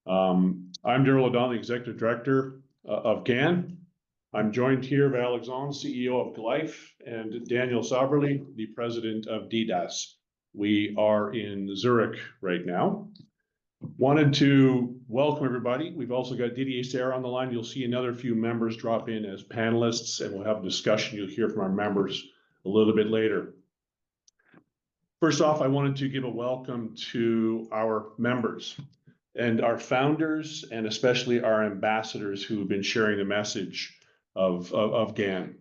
I'm Daryl O'Donnell, the Executive Director of GAN. I'm joined here by Alexandre, CEO of Glyph, and Daniel Saberly, the President of DDAS. We are in Zürich right now. Wanted to welcome everybody. We've also got Didier Serra on the line. You'll see another few members drop in as panelists, and we'll have a discussion. You'll hear from our members a little bit later. First off, I wanted to give a welcome to our members and our founders, and especially our ambassadors who have been sharing the message of GAN.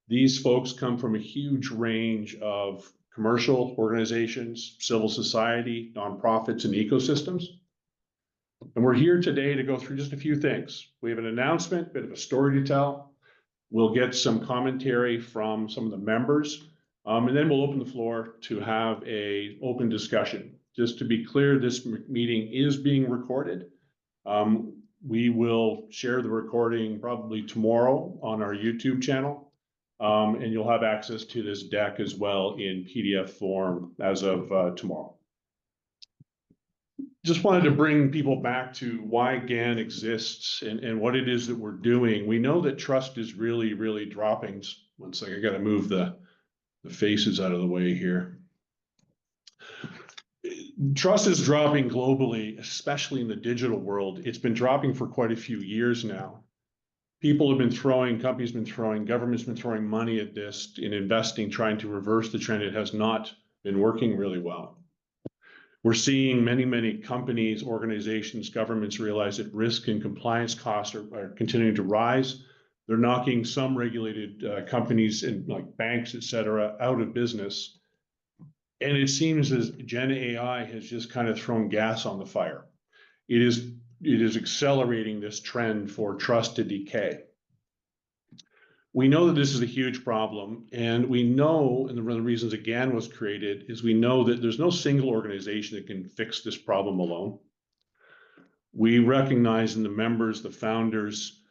These folks come from a huge range of commercial organizations, civil society, nonprofits, and ecosystems. And we're here today to go through just a few things. We have an announcement, a bit of a story to tell. We'll get some commentary from some of the members, and then we'll open the floor to have an open discussion. Just to be clear, this meeting is being recorded. We will share the recording probably tomorrow on our YouTube channel, and you'll have access to this deck as well in PDF form as of tomorrow. Just wanted to bring people back to why GAN exists and what it is that we're doing. We know that trust is really, really dropping. One second, I got to move the faces out of the way here. Trust is dropping globally, especially in the digital world. It's been dropping for quite a few years now. People have been throwing, companies have been throwing, governments have been throwing money at this in investing, trying to reverse the trend. It has not been working really well. We're seeing many, many companies, organizations, governments realize that risk and compliance costs are continuing to rise. They're knocking some regulated companies and like banks, et cetera, out of business. And it seems as Gen AI has just kind of thrown gas on the fire. It is accelerating this trend for trust to decay. We know that this is a huge problem, and we know, and one of the reasons that GAN was created is we know that there's no single organization that can fix this problem alone. We recognize in the members, the founders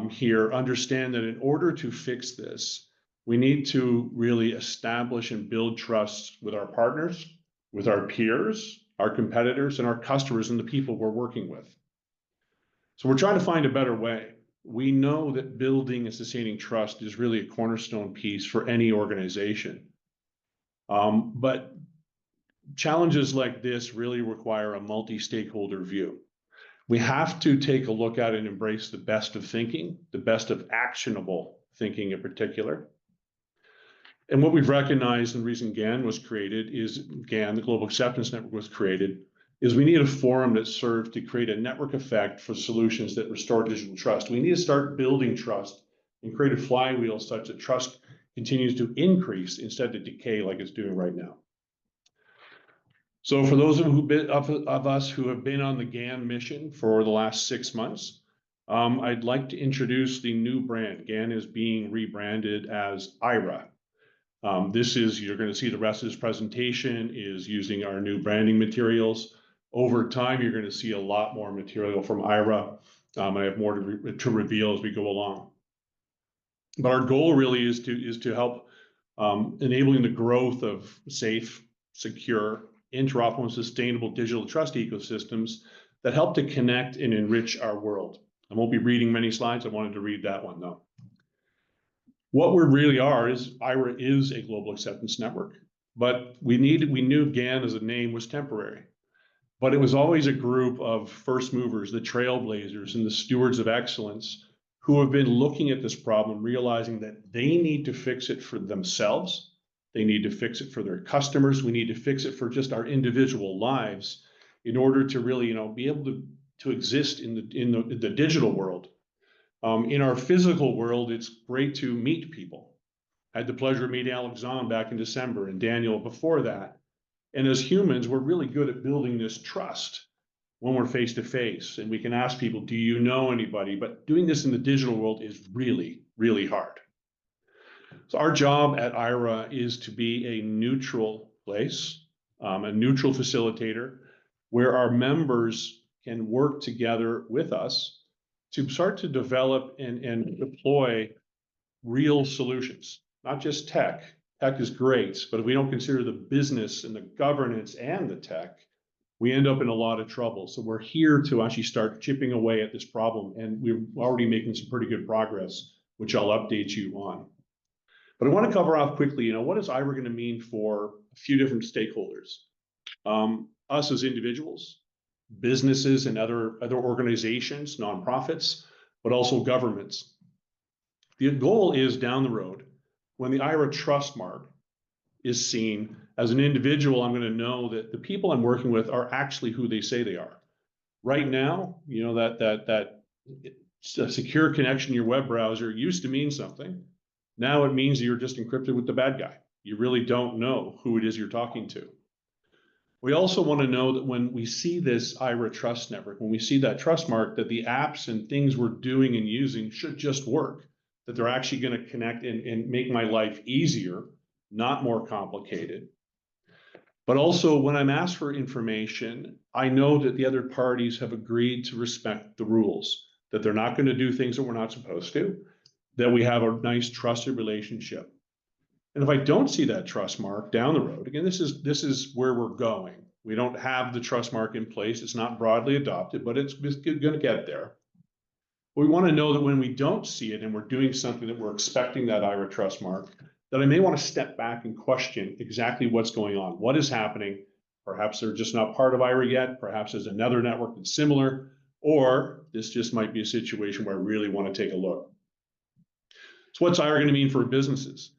here, understand that in order to fix this, we need to really establish and build trust with our partners, with our peers, our competitors, and our customers and the people we're working with. So we're trying to find a better way. We know that building and sustaining trust is really a cornerstone piece for any organization. But challenges like this really require a multi-stakeholder view. We have to take a look at and embrace the best of thinking, the best of actionable thinking in particular. And what we've recognized, and the reason GAN was created is GAN, the Global Acceptance Network was created, is we need a forum that serves to create a network effect for solutions that restore digital trust. We need to start building trust and create a flywheel such that trust continues to increase instead of decay like it's doing right now. So for those of us who have been on the GAN mission for the last 6 months, I'd like to introduce the new brand. GAN is being rebranded as Ayra. You're going to see the rest of this presentation is using our new branding materials. Over time, you're going to see a lot more material from Ayra. I have more to reveal as we go along. But our goal really is to help enabling the growth of safe, secure, interoperable, and sustainable digital trust ecosystems that help to connect and enrich our world. I won't be reading many slides. I wanted to read that one though. What we really are is Ayra is a global acceptance network, but we knew GAN as a name was temporary, but it was always a group of first movers, the trailblazers and the stewards of excellence who have been looking at this problem, realizing that they need to fix it for themselves. They need to fix it for their customers. We need to fix it for just our individual lives in order to really, be able to exist in the digital world. In our physical world, it's great to meet people. I had the pleasure of meeting Alexandre back in December and Daniel before that. And as humans, we're really good at building this trust when we're face to face. And we can ask people, do you know anybody? But doing this in the digital world is really, really hard. So our job at Ayra is to be a neutral place, a neutral facilitator, where our members can work together with us to start to develop and deploy real solutions, not just tech. Tech is great, but if we don't consider the business and the governance and the tech, we end up in a lot of trouble. So we're here to actually start chipping away at this problem, and we're already making some pretty good progress, which I'll update you on. But I want to cover off quickly, what is Ayra going to mean for a few different stakeholders? Us as individuals, businesses and other organizations, nonprofits, but also governments. The goal is down the road, when the Ayra trust mark is seen, as an individual, I'm going to know that the people I'm working with are actually who they say they are. Right now, that secure connection to your web browser used to mean something. Now it means you're just encrypted with the bad guy. You really don't know who it is you're talking to. We also want to know that when we see this Ayra trust network, when we see that trust mark, that the apps and things we're doing and using should just work, that they're actually going to connect and make my life easier, not more complicated. But also, when I'm asked for information, I know that the other parties have agreed to respect the rules, that they're not going to do things that we're not supposed to, that we have a nice trusted relationship. And if I don't see that trust mark down the road, again, this is where we're going. We don't have the trust mark in place. It's not broadly adopted, but it's going to get there. We want to know that when we don't see it and we're doing something that we're expecting that Ayra trust mark, that I may want to step back and question exactly what's going on. What is happening? Perhaps they're just not part of Ayra yet. Perhaps there's another network that's similar, or this just might be a situation where I really want to take a look. So what's Ayra going to mean for businesses?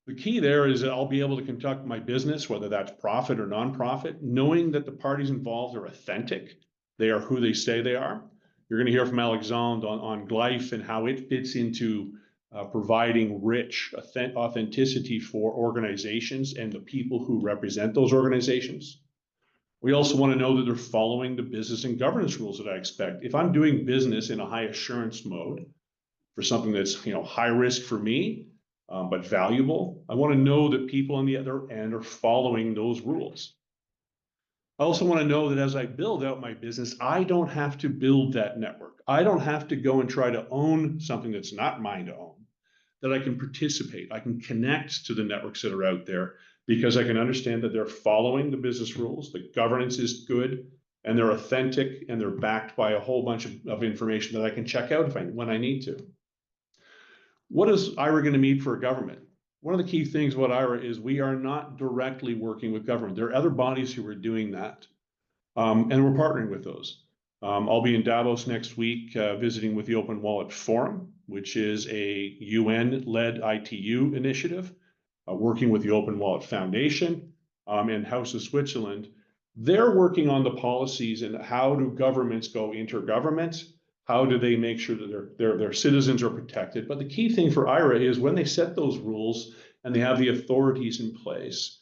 The key there is that I'll be able to conduct my business, whether that's profit or nonprofit, knowing that the parties involved are authentic. They are who they say they are. You're going to hear from Alexandre on Glyph and how it fits into providing rich authenticity for organizations and the people who represent those organizations. We also want to know that they're following the business and governance rules that I expect. If I'm doing business in a high assurance mode for something that's high risk for me, but valuable, I want to know that people on the other end are following those rules. I also want to know that as I build out my business, I don't have to build that network. I don't have to go and try to own something that's not mine to own, that I can participate. I can connect to the networks that are out there because I can understand that they're following the business rules, the governance is good, and they're authentic, and they're backed by a whole bunch of information that I can check out when I need to. What is Ayra going to mean for a government? One of the key things about Ayra is we are not directly working with government. There are other bodies who are doing that, and we're partnering with those. I'll be in Davos next week visiting with the Open Wallet Forum, which is a UN-led ITU initiative, working with the Open Wallet Foundation and House of Switzerland. They're working on the policies and how do governments go intergovernment. How do they make sure that their citizens are protected? But the key thing for Ayra is when they set those rules and they have the authorities in place,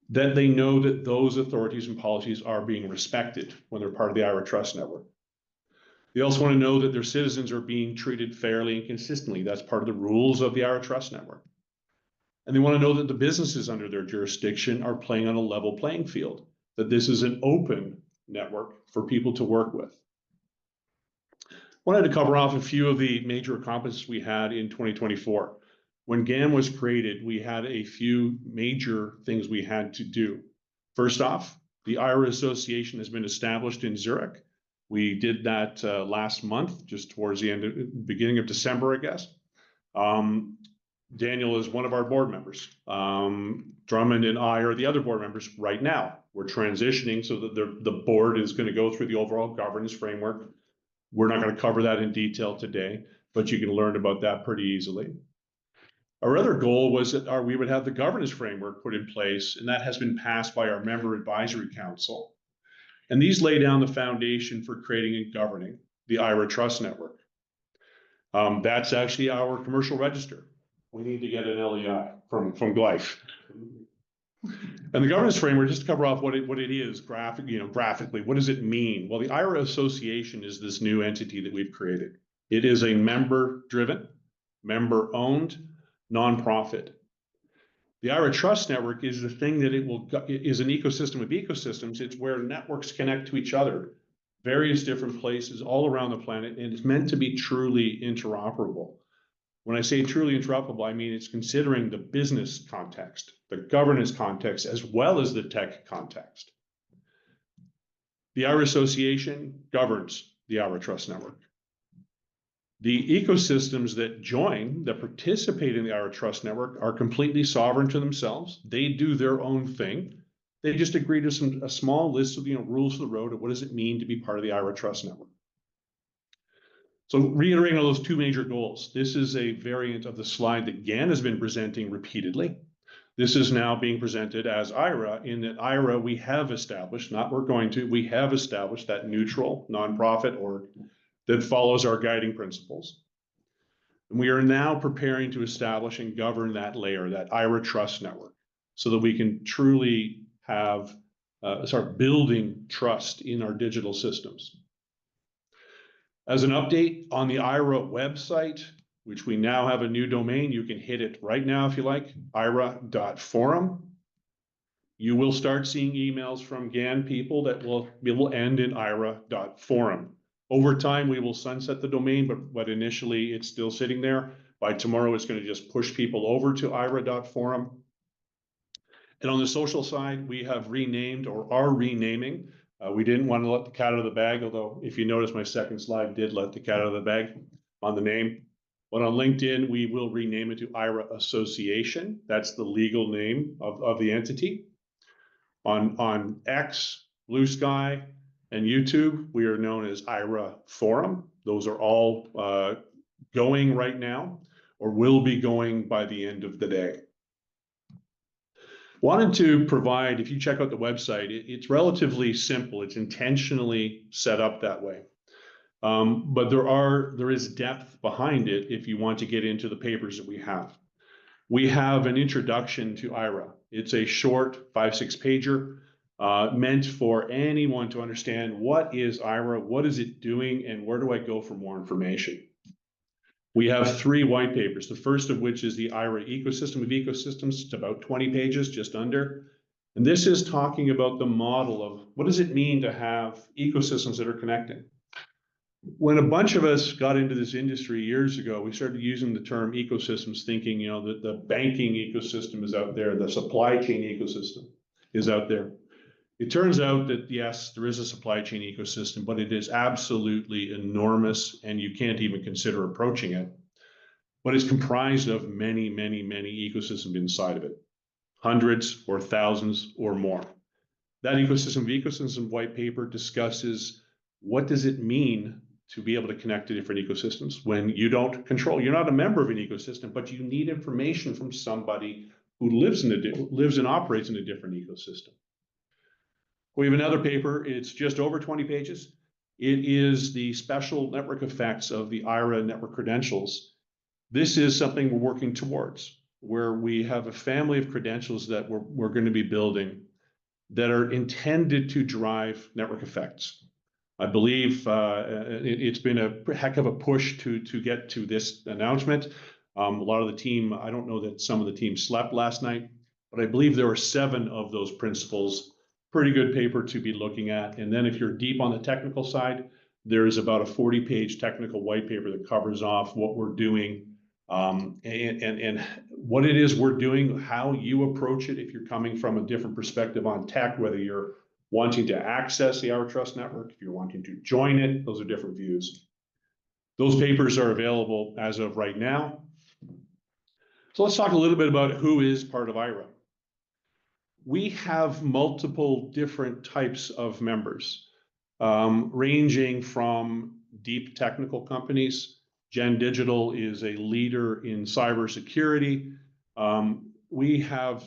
that they know that those authorities and policies are being respected when they're part of the Ayra Trust Network. They also want to know that their citizens are being treated fairly and consistently. That's part of the rules of the Ayra Trust Network. And they want to know that the businesses under their jurisdiction are playing on a level playing field, that this is an open network for people to work with. Wanted to cover off a few of the major accomplishments we had in 2024. When GAN was created, we had a few major things we had to do. First off, the Ayra Association has been established in Zürich. We did that last month, just towards the beginning of December, I guess. Daniel is one of our board members. Drummond and I are the other board members right now. We're transitioning so that the board is going to go through the overall governance framework. We're not going to cover that in detail today, but you can learn about that pretty easily. Our other goal was that we would have the governance framework put in place, and that has been passed by our member advisory council. And these lay down the foundation for creating and governing the Ayra Trust Network. That's actually our commercial register. We need to get an LEI from Glyph. And the governance framework, just to cover off what it is graphically, what does it mean? Well, the Ayra Association is this new entity that we've created. It is a member-driven, member-owned nonprofit. The Ayra Trust Network is the thing that is an ecosystem of ecosystems. It's where networks connect to each other, various different places all around the planet, and it's meant to be truly interoperable. When I say truly interoperable, I mean it's considering the business context, the governance context, as well as the tech context. The Ayra Association governs the Ayra Trust Network. The ecosystems that join, that participate in the Ayra Trust Network, are completely sovereign to themselves. They do their own thing. They just agree to a small list of rules of the road of what does it mean to be part of the Ayra Trust Network. So reiterating those two major goals, this is a variant of the slide that GAN has been presenting repeatedly. This is now being presented as Ayra, in that Ayra we have established, not we're going to, we have established that neutral nonprofit org that follows our guiding principles. And we are now preparing to establish and govern that layer, that Ayra Trust Network, so that we can truly have, start building trust in our digital systems. As an update on the Ayra website, which we now have a new domain, you can hit it right now if you like, ayra.forum. You will start seeing emails from GAN people that will end in ayra.forum. Over time, we will sunset the domain, but initially it's still sitting there. By tomorrow, it's going to just push people over to ayra.forum. And on the social side, we have renamed or are renaming. We didn't want to let the cat out of the bag, although if you notice, my second slide did let the cat out of the bag on the name. But on LinkedIn, we will rename it to Ayra Association. That's the legal name of the entity. On X, Blue Sky, and YouTube, we are known as Ayra Forum. Those are all going right now, or will be going by the end of the day. Wanted to provide, if you check out the website, it's relatively simple. It's intentionally set up that way. But there is depth behind it if you want to get into the papers that we have. We have an introduction to Ayra. It's a short 5-6 pager meant for anyone to understand what is Ayra, what is it doing, and where do I go for more information. We have 3 white papers, the first of which is the Ayra Ecosystem of Ecosystems. It's about 20 pages, just under. And this is talking about the model of what does it mean to have ecosystems that are connecting. When a bunch of us got into this industry years ago, we started using the term ecosystems, thinking, that the banking ecosystem is out there, the supply chain ecosystem is out there. It turns out that, yes, there is a supply chain ecosystem, but it is absolutely enormous, and you can't even consider approaching it. But it's comprised of many, many, many ecosystems inside of it, hundreds or thousands or more. That ecosystem white paper discusses what does it mean to be able to connect to different ecosystems when you don't control. You're not a member of an ecosystem, but you need information from somebody who lives and operates in a different ecosystem. We have another paper. It's just over 20 pages. It is the special network effects of the Ayra network credentials. This is something we're working towards, where we have a family of credentials that we're going to be building that are intended to drive network effects. I believe it's been a heck of a push to get to this announcement. A lot of the team, I don't know that some of the team slept last night, but I believe there were 7 of those principles. Pretty good paper to be looking at. And then if you're deep on the technical side, there is about a 40-page technical white paper that covers off what we're doing and what it is we're doing, how you approach it if you're coming from a different perspective on tech, whether you're wanting to access the Ayra Trust Network, if you're wanting to join it, those are different views. Those papers are available as of right now. So let's talk a little bit about who is part of Ayra. We have multiple different types of members, ranging from deep technical companies. Gen Digital is a leader in cybersecurity. We have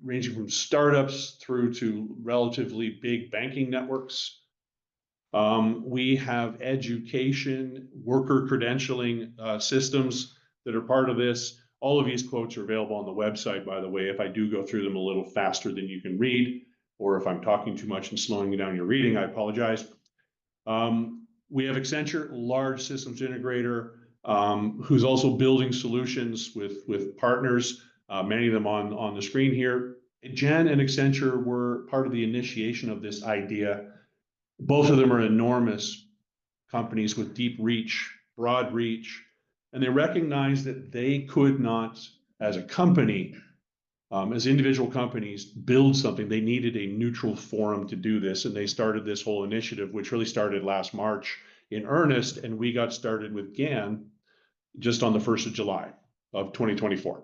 ranging from startups through to relatively big banking networks. We have education, worker credentialing systems that are part of this. All of these quotes are available on the website, by the way. If I do go through them a little faster than you can read, or if I'm talking too much and slowing down your reading, I apologize. We have Accenture, large systems integrator, who's also building solutions with partners, many of them on the screen here. Gen and Accenture were part of the initiation of this idea. Both of them are enormous companies with deep reach, broad reach, and they recognized that they could not, as a company, As individual companies build something, they needed a neutral forum to do this, and they started this whole initiative, which really started last March in earnest, and we got started with GAN just on the 1st of July of 2024.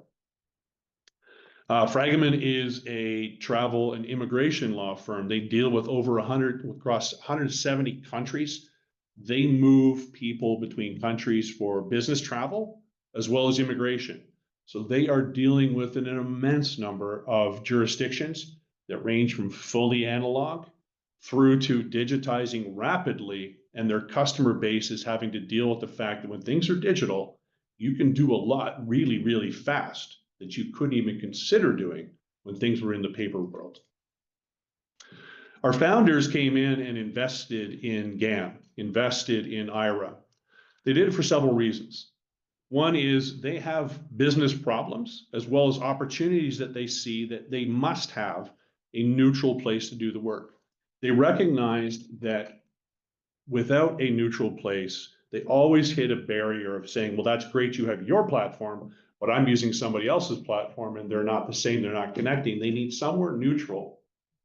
Fragment is a travel and immigration law firm. They deal with over 100 across 170 countries. They move people between countries for business travel as well as immigration. So they are dealing with an immense number of jurisdictions that range from fully analog through to digitizing rapidly, and their customer base is having to deal with the fact that when things are digital, you can do a lot really, really fast that you couldn't even consider doing when things were in the paper world. Our founders came in and invested in GAN, invested in Ayra. They did it for several reasons. One is they have business problems as well as opportunities that they see that they must have a neutral place to do the work. They recognized that without a neutral place, they always hit a barrier of saying, well, that's great, you have your platform, but I'm using somebody else's platform and they're not the same, they're not connecting. They need somewhere neutral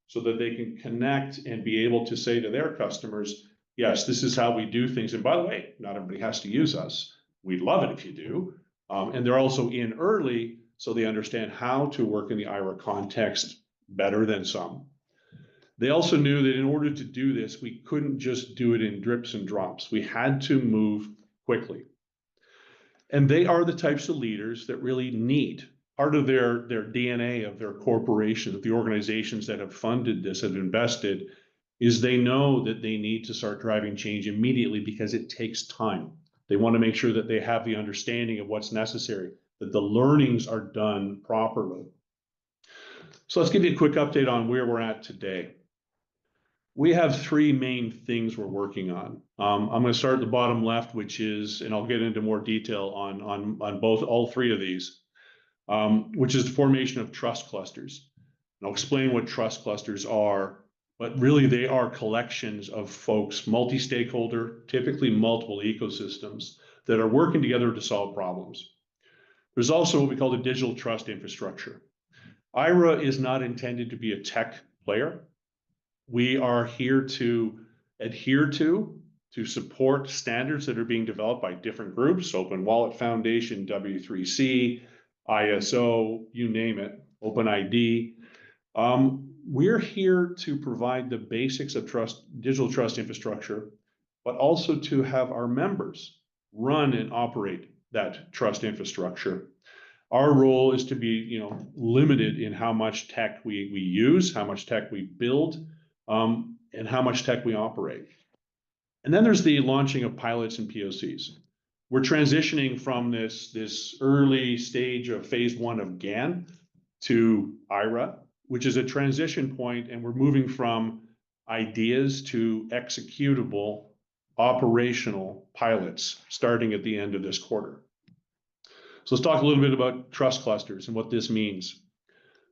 so that they can connect and be able to say to their customers, yes, this is how we do things. And by the way, not everybody has to use us. We'd love it if you do. And they're also in early, so they understand how to work in the Ayra context better than some. They also knew that in order to do this, we couldn't just do it in drips and drops. We had to move quickly. And they are the types of leaders that really need part of their DNA of their corporations, of the organizations that have funded this, have invested, is they know that they need to start driving change immediately because it takes time. They want to make sure that they have the understanding of what's necessary, that the learnings are done properly. So let's give you a quick update on where we're at today. We have three main things we're working on. I'm going to start at the bottom left, which is, and I'll get into more detail on all three of these, which is the formation of trust clusters. And I'll explain what trust clusters are, but really they are collections of folks, multi-stakeholder, typically multiple ecosystems that are working together to solve problems. There's also what we call the digital trust infrastructure. Ayra is not intended to be a tech player. We are here to adhere to support standards that are being developed by different groups, Open Wallet Foundation, W3C, ISO, you name it, OpenID. We're here to provide the basics of digital trust infrastructure, but also to have our members run and operate that trust infrastructure. Our role is to be, limited in how much tech we use, how much tech we build, and how much tech we operate. And then there's the launching of pilots and POCs. We're transitioning from this early stage of phase 1 of GAN to Ayra, which is a transition point, and we're moving from ideas to executable operational pilots starting at the end of this quarter. So let's talk a little bit about trust clusters and what this means.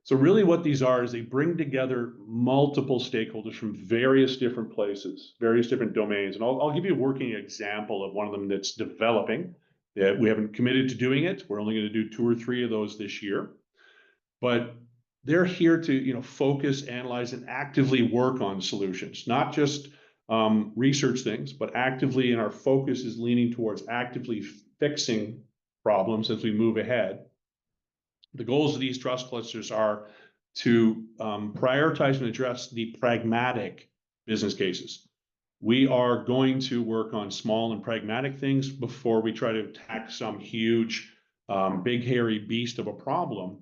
So really what these are is they bring together multiple stakeholders from various different places, various different domains. And I'll give you a working example of one of them that's developing. We haven't committed to doing it. We're only going to do 2 or 3 of those this year. But they're here to focus, analyze, and actively work on solutions, not just research things, but actively, and our focus is leaning towards actively fixing problems as we move ahead. The goals of these trust clusters are to prioritize and address the pragmatic business cases. We are going to work on small and pragmatic things before we try to attack some huge, big, hairy beast of a problem.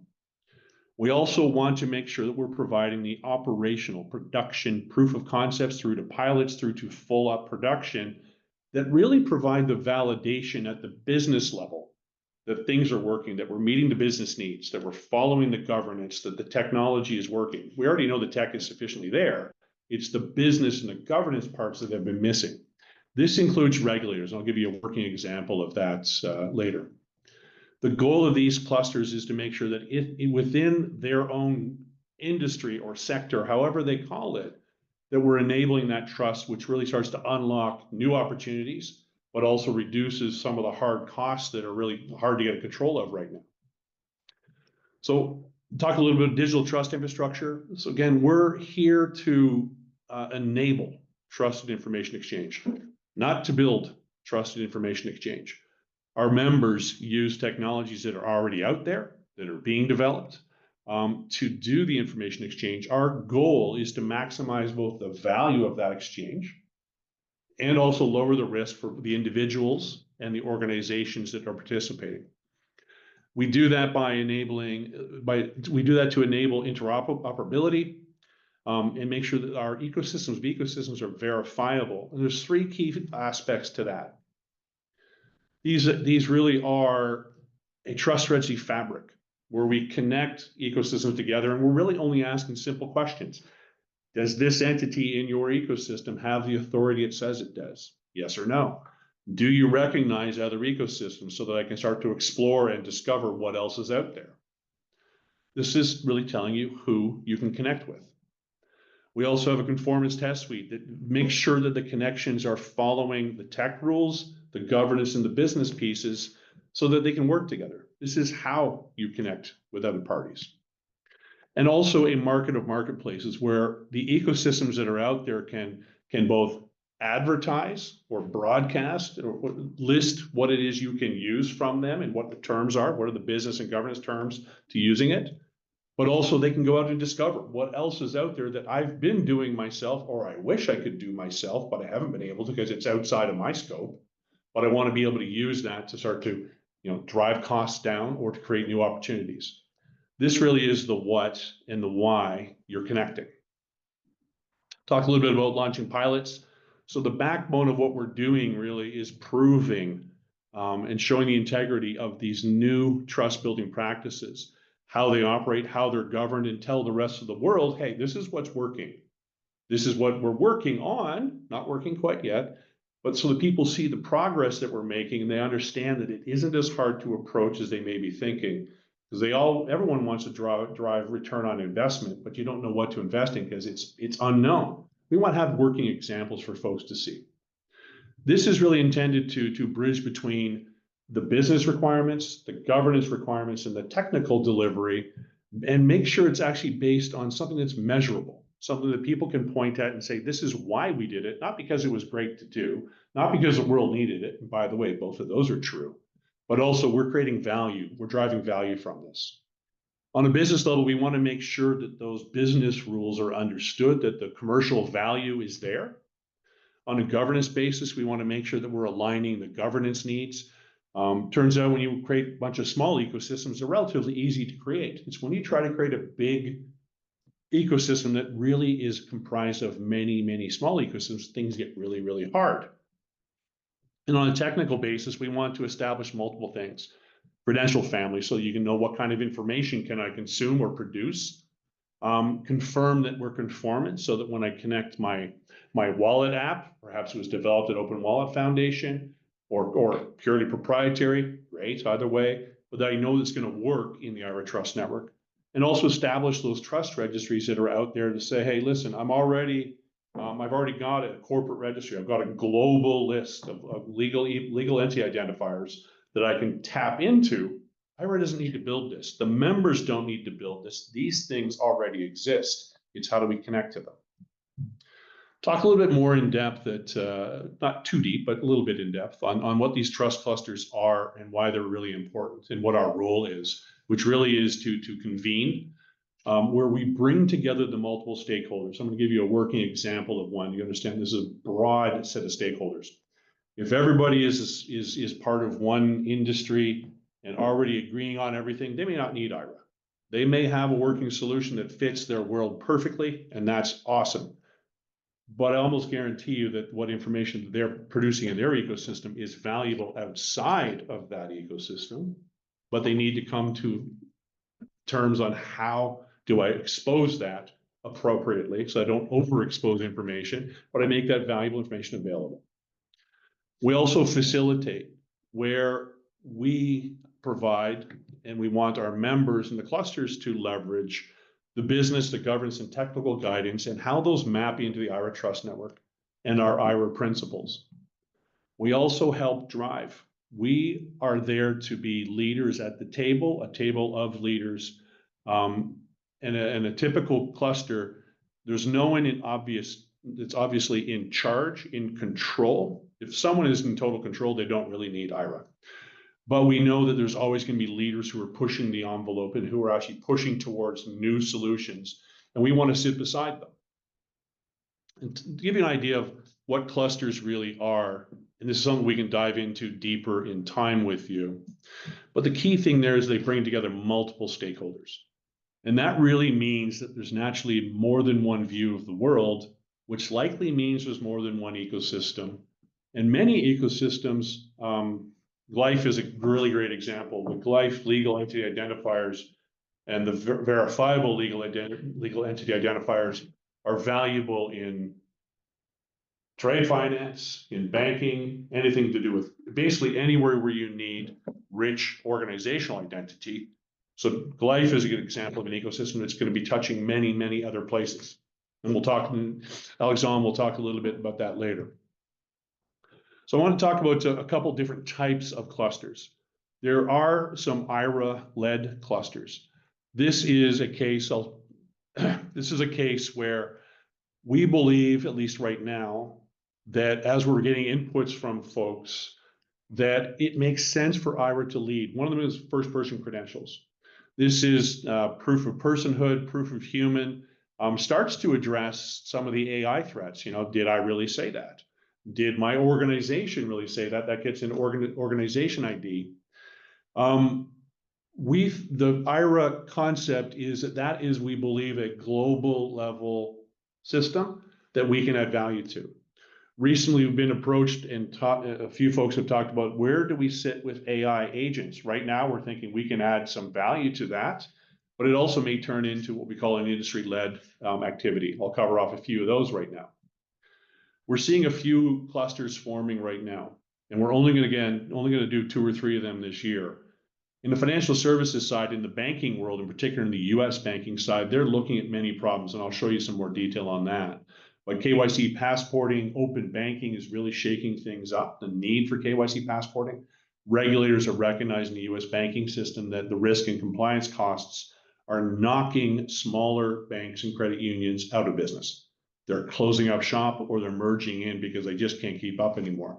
We also want to make sure that we're providing the operational production proof of concepts through to pilots, through to full up production that really provide the validation at the business level that things are working, that we're meeting the business needs, that we're following the governance, that the technology is working. We already know the tech is sufficiently there. It's the business and the governance parts that have been missing. This includes regulators. I'll give you a working example of that later. The goal of these clusters is to make sure that within their own industry or sector, however they call it, that we're enabling that trust, which really starts to unlock new opportunities, but also reduces some of the hard costs that are really hard to get control of right now. So Talk a little bit of digital trust infrastructure. So again, we're here to enable trusted information exchange, not to build trusted information exchange. Our members use technologies that are already out there, that are being developed to do the information exchange. Our goal is to maximize both the value of that exchange and also lower the risk for the individuals and the organizations that are participating. We do that by we do that to enable interoperability and make sure that our ecosystems are verifiable. And there's three key aspects to that. These really are a trust strategy fabric where we connect ecosystems together, and we're really only asking simple questions. Does this entity in your ecosystem have the authority it says it does? Yes or no? Do you recognize other ecosystems so that I can start to explore and discover what else is out there? This is really telling you who you can connect with. We also have a conformance test suite that makes sure that the connections are following the tech rules, the governance, and the business pieces so that they can work together. This is how you connect with other parties. And also a market of marketplaces where the ecosystems that are out there can both advertise or broadcast or list what it is you can use from them and what the terms are, what are the business and governance terms to using it. But also they can go out and discover what else is out there that I've been doing myself, or I wish I could do myself, but I haven't been able to because it's outside of my scope. But I want to be able to use that to start to, drive costs down or to create new opportunities. This really is the what and the why you're connecting. Talk a little bit about launching pilots. So the backbone of what we're doing really is proving and showing the integrity of these new trust building practices, how they operate, how they're governed, and tell the rest of the world, hey, this is what's working. This is what we're working on, not working quite yet, but so that people see the progress that we're making and they understand that it isn't as hard to approach as they may be thinking. Because everyone wants to drive return on investment, but you don't know what to invest in because it's unknown. We want to have working examples for folks to see. This is really intended to bridge between the business requirements, the governance requirements, and the technical delivery, and make sure it's actually based on something that's measurable, something that people can point at and say, this is why we did it, not because it was great to do, not because the world needed it. And by the way, both of those are true. But also we're creating value. We're driving value from this. On a business level, we want to make sure that those business rules are understood, that the commercial value is there. On a governance basis, we want to make sure that we're aligning the governance needs. Turns out when you create a bunch of small ecosystems, they're relatively easy to create. It's when you try to create a big ecosystem that really is comprised of many, many small ecosystems, things get really, really hard. And on a technical basis, we want to establish multiple things. Credential family, so you can know what kind of information can I consume or produce. Confirm that we're conformant, so that when I connect my wallet app, perhaps it was developed at Open Wallet Foundation or purely proprietary, great, either way, but that I know it's going to work in the Ayra Trust Network. And also establish those trust registries that are out there to say, hey, listen, I've already got a corporate registry. I've got a global list of legal entity identifiers that I can tap into. Ayra doesn't need to build this. The members don't need to build this. These things already exist. It's how do we connect to them? Talk a little bit more in depth, not too deep, but a little bit in depth on what these trust clusters are and why they're really important and what our role is, which really is to convene, where we bring together the multiple stakeholders. I'm going to give you a working example of one. You understand this is a broad set of stakeholders. If everybody is part of one industry and already agreeing on everything, they may not need Ayra. They may have a working solution that fits their world perfectly, and that's awesome. But I almost guarantee you that what information they're producing in their ecosystem is valuable outside of that ecosystem, but they need to come to terms on how do I expose that appropriately so I don't overexpose information, but I make that valuable information available. We also facilitate where we provide, and we want our members and the clusters to leverage the business, the governance, and technical guidance, and how those map into the Ayra Trust Network and our Ayra principles. We also help drive. We are there to be leaders at the table, a table of leaders And a typical cluster, there's no one that's obviously in charge, in control. If someone is in total control, they don't really need Ayra. But we know that there's always going to be leaders who are pushing the envelope and who are actually pushing towards new solutions. And we want to sit beside them. And to give you an idea of what clusters really are, and this is something we can dive into deeper in time with you, but the key thing there is they bring together multiple stakeholders. And that really means that there's naturally more than one view of the world, which likely means there's more than one ecosystem. And many ecosystems, Glyph is a really great example. The Glyph legal entity identifiers and the verifiable legal entity identifiers are valuable in trade finance, in banking, anything to do with basically anywhere where you need rich organizational identity. So Glyph is a good example of an ecosystem that's going to be touching many, many other places. And Alexandre will talk a little bit about that later. So I want to talk about a couple different types of clusters. There are some Ayra-led clusters. This is a case where we believe, at least right now, that as we're getting inputs from folks, that it makes sense for Ayra to lead. One of them is first-person credentials. This is proof of personhood, proof of human, starts to address some of the AI threats. Did I really say that? Did my organization really say that? That gets an organization ID. The Ayra concept is that is, we believe, a global level system that we can add value to. Recently, we've been approached and a few folks have talked about where do we sit with AI agents. Right now, we're thinking we can add some value to that, but it also may turn into what we call an industry-led activity. I'll cover off a few of those right now. We're seeing a few clusters forming right now, and we're only going to do 2 or 3 of them this year. In the financial services side, in the banking world, in particular in the US banking side, they're looking at many problems, and I'll show you some more detail on that. But KYC passporting, open banking is really shaking things up, the need for KYC passporting. Regulators are recognizing the US banking system that the risk and compliance costs are knocking smaller banks and credit unions out of business. They're closing up shop or they're merging in because they just can't keep up anymore.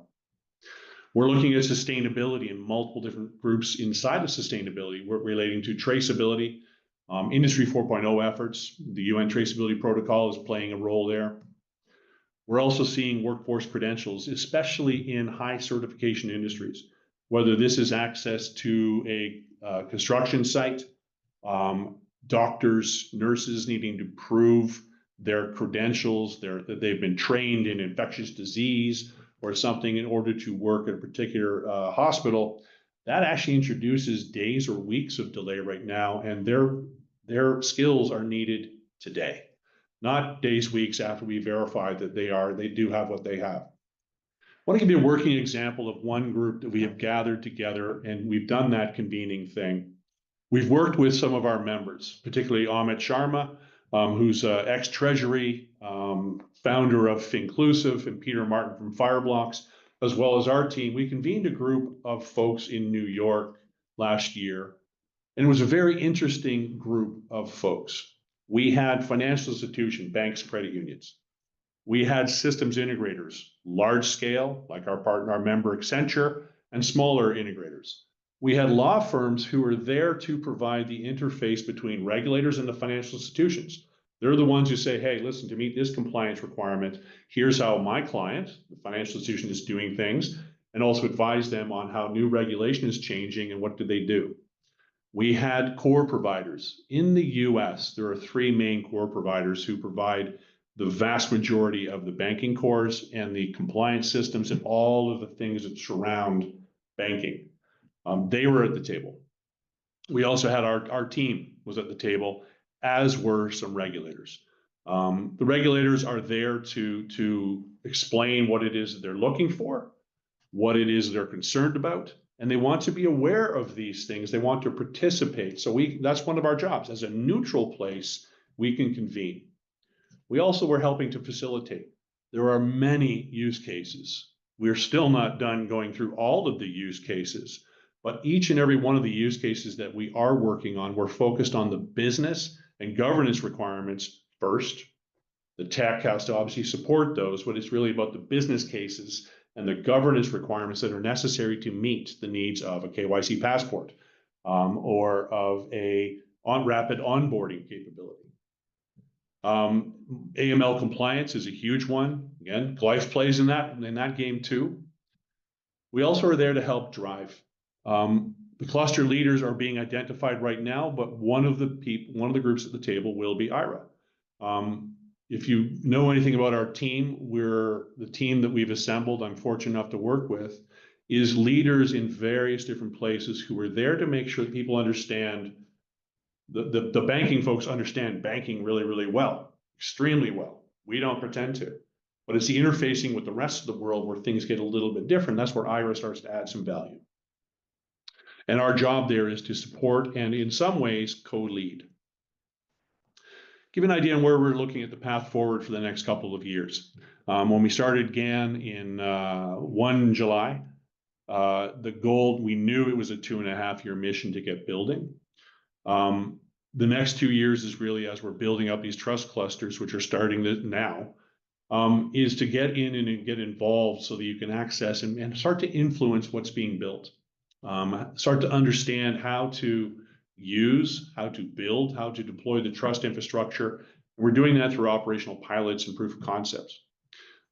We're looking at sustainability in multiple different groups inside of sustainability. We're relating to traceability, Industry 4.0 efforts. The UN Traceability Protocol is playing a role there. We're also seeing workforce credentials, especially in high certification industries, whether this is access to a construction site, doctors, nurses needing to prove their credentials, that they've been trained in infectious disease or something in order to work at a particular hospital. That actually introduces days or weeks of delay right now, and their skills are needed today, not days, weeks after we verify that they do have what they have. I want to give you a working example of one group that we have gathered together, and we've done that convening thing. We've worked with some of our members, particularly Amit Sharma, who's ex-Treasury, founder of Finclusive, and Peter Martin from Fireblocks, as well as our team. We convened a group of folks in New York last year, and it was a very interesting group of folks. We had financial institutions, banks, credit unions. We had systems integrators, large scale, like our member Accenture, and smaller integrators. We had law firms who were there to provide the interface between regulators and the financial institutions. They're the ones who say, hey, listen, to meet this compliance requirement, here's how my client, the financial institution, is doing things, and also advise them on how new regulation is changing and what do they do. We had core providers. In the US, there are 3 main core providers who provide the vast majority of the banking cores and the compliance systems and all of the things that surround banking. They were at the table. We also had our team was at the table, as were some regulators. The regulators are there to explain what it is that they're looking for, what it is they're concerned about, and they want to be aware of these things. They want to participate. So that's one of our jobs. As a neutral place, we can convene. We also were helping to facilitate. There are many use cases. We're still not done going through all of the use cases, But each and every one of the use cases that we are working on, we're focused on the business and governance requirements first. The tech has to obviously support those, but it's really about the business cases and the governance requirements that are necessary to meet the needs of a KYC passport or of a rapid onboarding capability. AML compliance is a huge one. Again, life plays in that game too. We also are there to help drive. The cluster leaders are being identified right now, but one of the groups at the table will be Ayra. If you know anything about our team, the team that we've assembled, I'm fortunate enough to work with, is leaders in various different places who are there to make sure that people understand the banking folks understand banking really, really well, extremely well. We don't pretend to, but it's the interfacing with the rest of the world where things get a little bit different. That's where Ayra starts to add some value. And our job there is to support and in some ways co-lead. Give an idea on where we're looking at the path forward for the next couple of years. When we started GAN in 1 July, the goal, we knew it was a 2.5-year mission to get building. The next 2 years is really as we're building up these trust clusters, which are starting now, is to get in and get involved so that you can access and start to influence what's being built. Start to understand how to use, how to build, how to deploy the trust infrastructure. We're doing that through operational pilots and proof of concepts.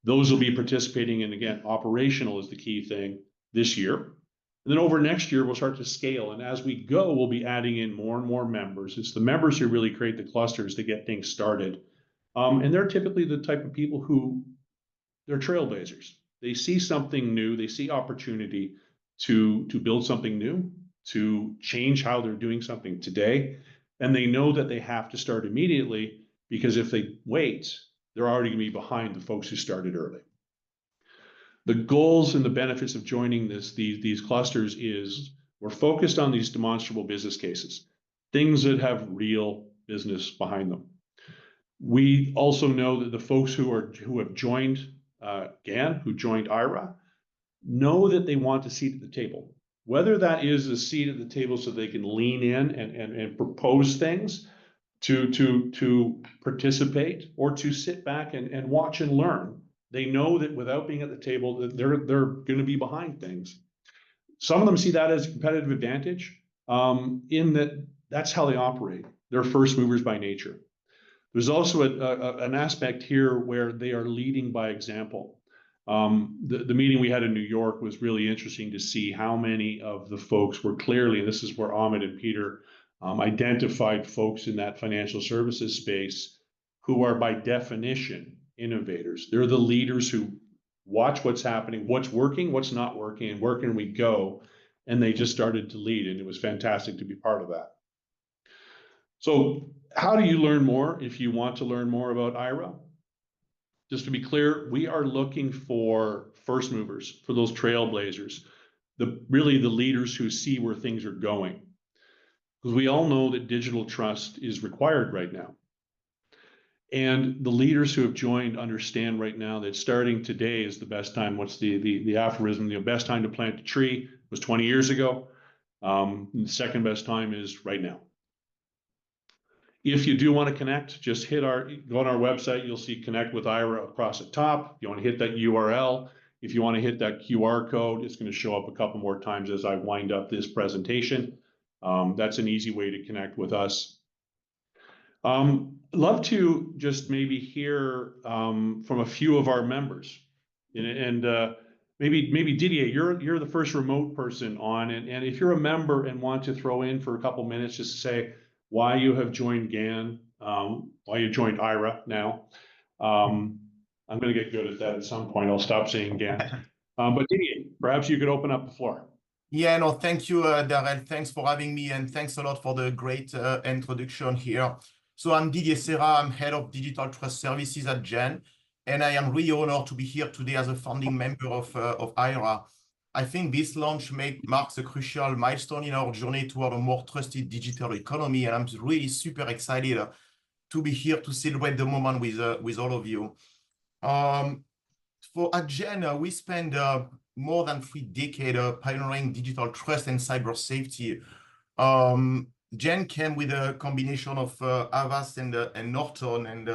Those will be participating in, again, operational is the key thing this year. And then over next year, we'll start to scale. And as we go, we'll be adding in more and more members. It's the members who really create the clusters to get things started. And they're typically the type of people who, they're trailblazers. They see something new, they see opportunity to build something new, to change how they're doing something today. And they know that they have to start immediately because if they wait, they're already going to be behind the folks who started early. The goals and the benefits of joining these clusters is we're focused on these demonstrable business cases, things that have real business behind them. We also know that the folks who have joined GAN, who joined Ayra, know that they want a seat at the table. Whether that is a seat at the table so they can lean in and propose things to participate or to sit back and watch and learn. They know that without being at the table, that they're going to be behind things. Some of them see that as a competitive advantage in that that's how they operate. They're first movers by nature. There's also an aspect here where they are leading by example. The meeting we had in New York was really interesting to see how many of the folks were clearly, and this is where Ahmed and Peter identified folks in that financial services space who are by definition innovators. They're the leaders who watch what's happening, what's working, what's not working, and where can we go? And they just started to lead, and it was fantastic to be part of that. So how do you learn more if you want to learn more about Ayra? Just to be clear, we are looking for first movers, for those trailblazers, really the leaders who see where things are going. Because we all know that digital trust is required right now. And the leaders who have joined understand right now that starting today is the best time. What's the aphorism? The best time to plant a tree was 20 years ago. The second best time is right now. If you do want to connect, just go on our website. You'll see connect with Ayra across the top. You want to hit that URL. If you want to hit that QR code, it's going to show up a couple more times as I wind up this presentation. That's an easy way to connect with us. Love to just maybe hear from a few of our members, and maybe Didier, you're the first remote person on, and if you're a member and want to throw in for a couple minutes just to say why you have joined GAN, why you joined Ayra now. I'm going to get good at that at some point. I'll stop saying GAN. But Didier, perhaps you could open up the floor. Yeah, no, thank you, Darrell. Thanks for having me, and thanks a lot for the great introduction here. So I'm Didier Serra. I'm head of digital trust services at GAN, and I am really honored to be here today as a founding member of Ayra. I think this launch marks a crucial milestone in our journey toward a more trusted digital economy, and I'm really super excited to be here to celebrate the moment with all of you. At GAN, we spend more than 3 decades pioneering digital trust and cyber safety. GAN came with a combination of Avast and Norton, and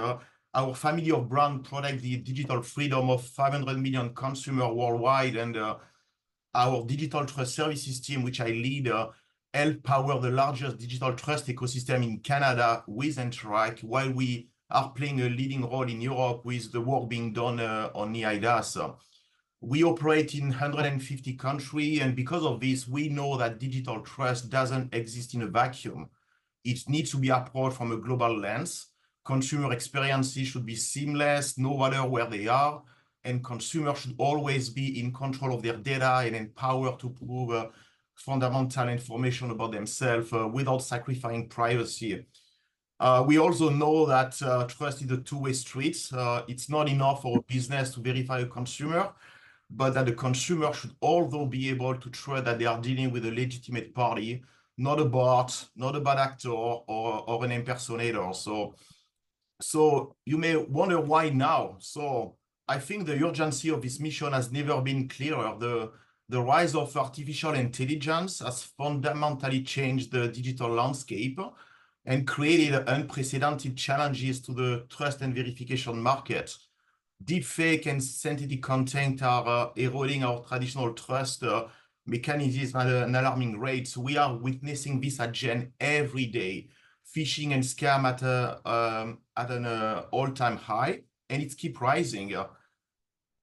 our family of brand protect the digital freedom of 500 million consumers worldwide. And our digital trust services team, which I lead, help power the largest digital trust ecosystem in Canada with Zürich, while we are playing a leading role in Europe with the work being done on eIDAS. We operate in 150 countries, and because of this, we know that digital trust doesn't exist in a vacuum. It needs to be approached from a global lens. Consumer experiences should be seamless, no matter where they are, and consumers should always be in control of their data and empowered to prove fundamental information about themselves without sacrificing privacy. We also know that trust is a two-way street. It's not enough for a business to verify a consumer, but that the consumer should also be able to trust that they are dealing with a legitimate party, not a bot, not a bad actor or an impersonator. So you may wonder why now. So I think the urgency of this mission has never been clearer. The rise of artificial intelligence has fundamentally changed the digital landscape and created unprecedented challenges to the trust and verification market. Deepfake and synthetic content are eroding our traditional trust mechanisms at an alarming rate. So we are witnessing this at GAN every day. Phishing and scam at an all-time high, and it keeps rising.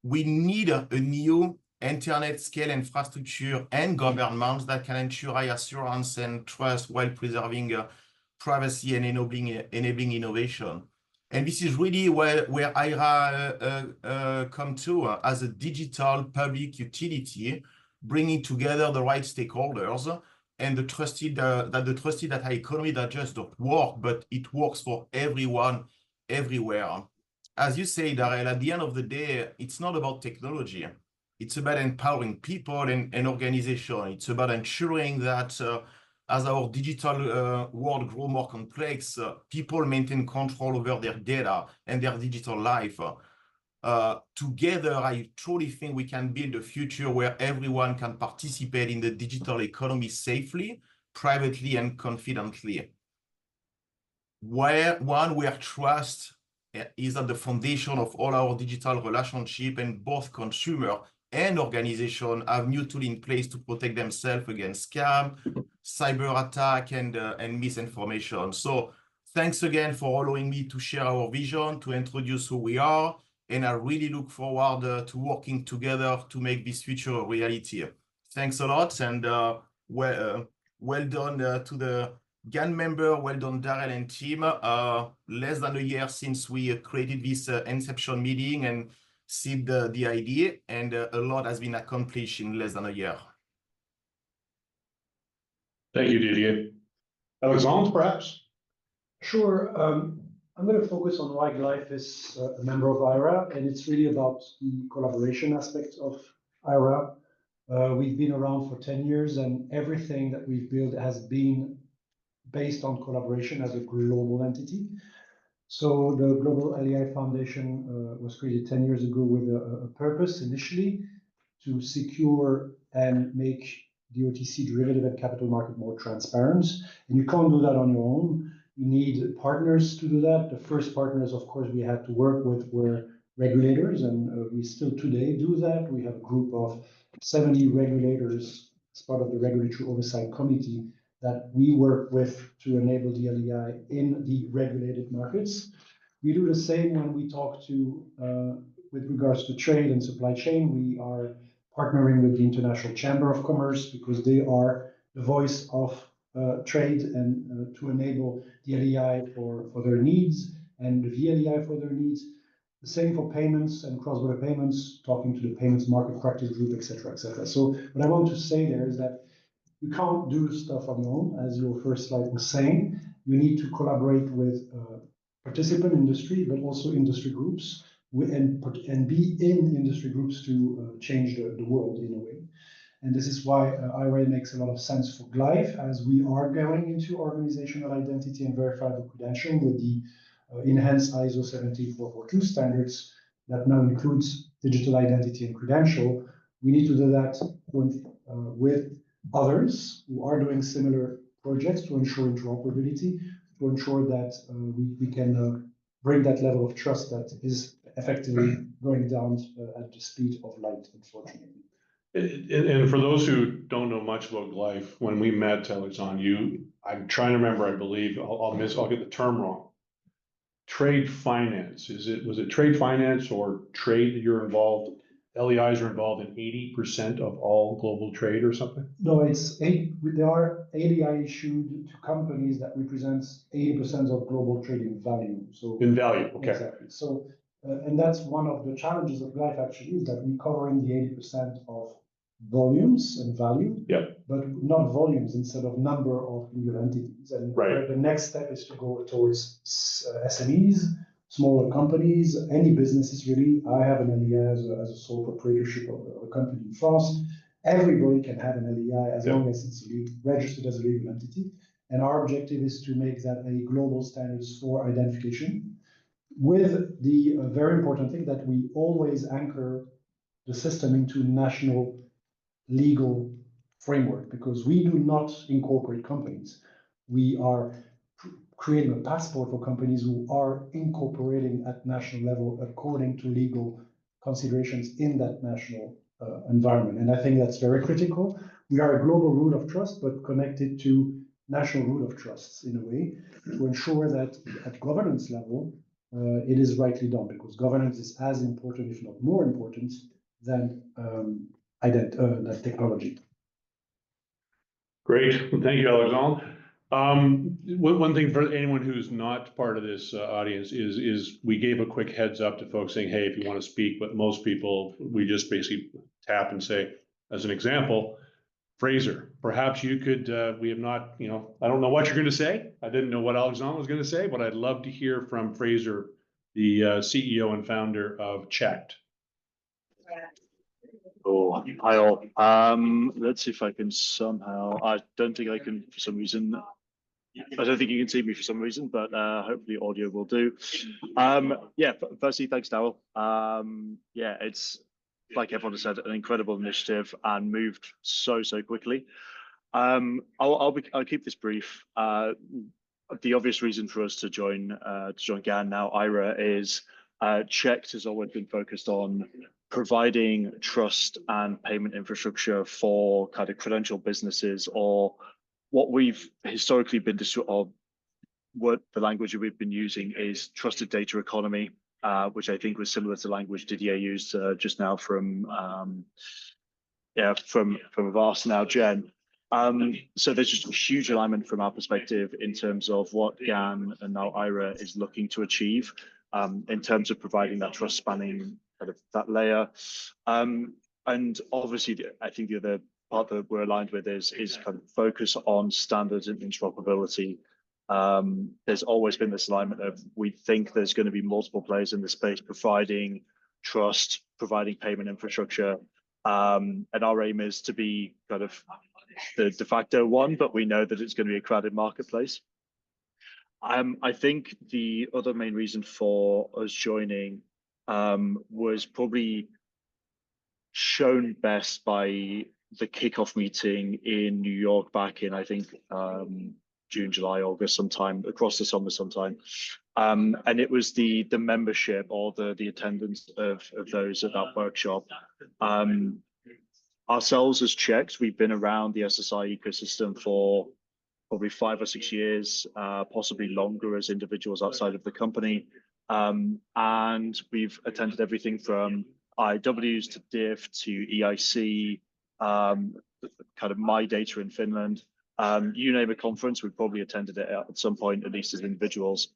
We need a new internet scale infrastructure and governments that can ensure high assurance and trust while preserving privacy and enabling innovation. And this is really where Ayra come to as a digital public utility, bringing together the right stakeholders and the trusted data economy that just don't work, but it works for everyone, everywhere. As you say, Darrell, at the end of the day, it's not about technology. It's about empowering people and organization. It's about ensuring that as our digital world grows more complex, people maintain control over their data and their digital life. Together, I truly think we can build a future where everyone can participate in the digital economy safely, privately, and confidently. Where trust is at the foundation of all our digital relationship, and both consumer and organization have new tools in place to protect themselves against scam, cyber attack, and misinformation. So thanks again for allowing me to share our vision, to introduce who we are, and I really look forward to working together to make this future a reality. Thanks a lot, and well done to the GAN member, well done Darrell and team. Less than a year since we created this inception meeting and seeded the idea, and a lot has been accomplished in less than a year. Thank you, Didier. Alexandre, perhaps? Sure. I'm going to focus on why Glyph is a member of Ayra, and it's really about the collaboration aspect of Ayra. We've been around for 10 years, and everything that we've built has been based on collaboration as a global entity. So the Global LEI Foundation was created 10 years ago with a purpose initially to secure and make the OTC derivative and capital market more transparent. And you can't do that on your own. You need partners to do that. The first partners, of course, we had to work with were regulators, and we still today do that. We have a group of 70 regulators as part of the Regulatory Oversight Committee that we work with to enable the LEI in the regulated markets. We do the same when we talk to, with regards to trade and supply chain. We are partnering with the International Chamber of Commerce because they are the voice of trade and to enable the LEI for their needs and the VLEI for their needs. The same for payments and cross-border payments, talking to the payments market practice group, etc., etc. So what I want to say there is that you can't do stuff on your own, as your first slide was saying. You need to collaborate with participant industry, but also industry groups, and be in industry groups to change the world in a way. And this is why Ayra makes a lot of sense for Glyph, as we are going into organizational identity and verifiable credential with the enhanced ISO 17442 standards that now includes digital identity and credential. We need to do that with others who are doing similar projects to ensure interoperability, to ensure that we can bring that level of trust that is effectively going down at the speed of light, unfortunately. And for those who don't know much about Glyph, when we met, Alexandre, I'm trying to remember, I believe, I'll get the term wrong. Trade finance, was it trade finance or trade that you're involved? LEIs are involved in 80% of all global trade or something? No, there are ADI issued to companies that represents 80% of global trading value. So in value, okay. Exactly. So, and that's one of the challenges of Glyph actually is that we cover in the 80% of volumes and value, but not volumes instead of number of legal entities. And the next step is to go towards SMEs, smaller companies, any businesses really. I have an LEI as a sole proprietorship of a company in France. Everybody can have an LEI as long as it's registered as a legal entity. And our objective is to make that a global standards for identification, with the very important thing that we always anchor the system into national legal framework, because we do not incorporate companies. We are creating a passport for companies who are incorporating at national level according to legal considerations in that national environment. And I think that's very critical. We are a global root of trust, but connected to national root of trusts in a way to ensure that at governance level, it is rightly done, because governance is as important, if not more important, than that technology. Great, well, thank you, Alexandre. One thing for anyone who's not part of this audience is we gave a quick heads up to folks saying, hey, if you want to speak, but most people, we just basically tap and say, as an example, Fraser, perhaps you could, we have not, I don't know what you're going to say. I didn't know what Alexandre was going to say, but I'd love to hear from Fraser, the CEO and founder of Checked. Oh, hi all. Let's see if I can somehow, I don't think I can for some reason. I don't think you can see me for some reason, but hopefully audio will do. Yeah, firstly, thanks, Darryl. Yeah, it's like everyone has said, an incredible initiative and moved so quickly. I'll keep this brief. The obvious reason for us to join GAN now, Ayra, is Checked has always been focused on providing trust and payment infrastructure for kind of credential businesses, or what we've historically been, or what the language we've been using is trusted data economy, which I think was similar to language Didier used just now from Avast, now Gen. So there's just a huge alignment from our perspective in terms of what GAN and now Ayra is looking to achieve in terms of providing that trust spanning kind of that layer. And obviously, I think the other part that we're aligned with is kind of focus on standards and interoperability. There's always been this alignment of, we think there's going to be multiple players in the space providing trust, providing payment infrastructure. And our aim is to be kind of the de facto one, but we know that it's going to be a crowded marketplace. I think the other main reason for us joining was probably shown best by the kickoff meeting in New York back in, I think, June, July, August, sometime across the summer sometime. And it was the membership or the attendance of those at that workshop. Ourselves as Checked, we've been around the SSI ecosystem for probably 5 or 6 years, possibly longer as individuals outside of the company. And we've attended everything from IWs to DIF to EIC, kind of My Data in Finland. You name a conference, we've probably attended it at some point, at least as individuals.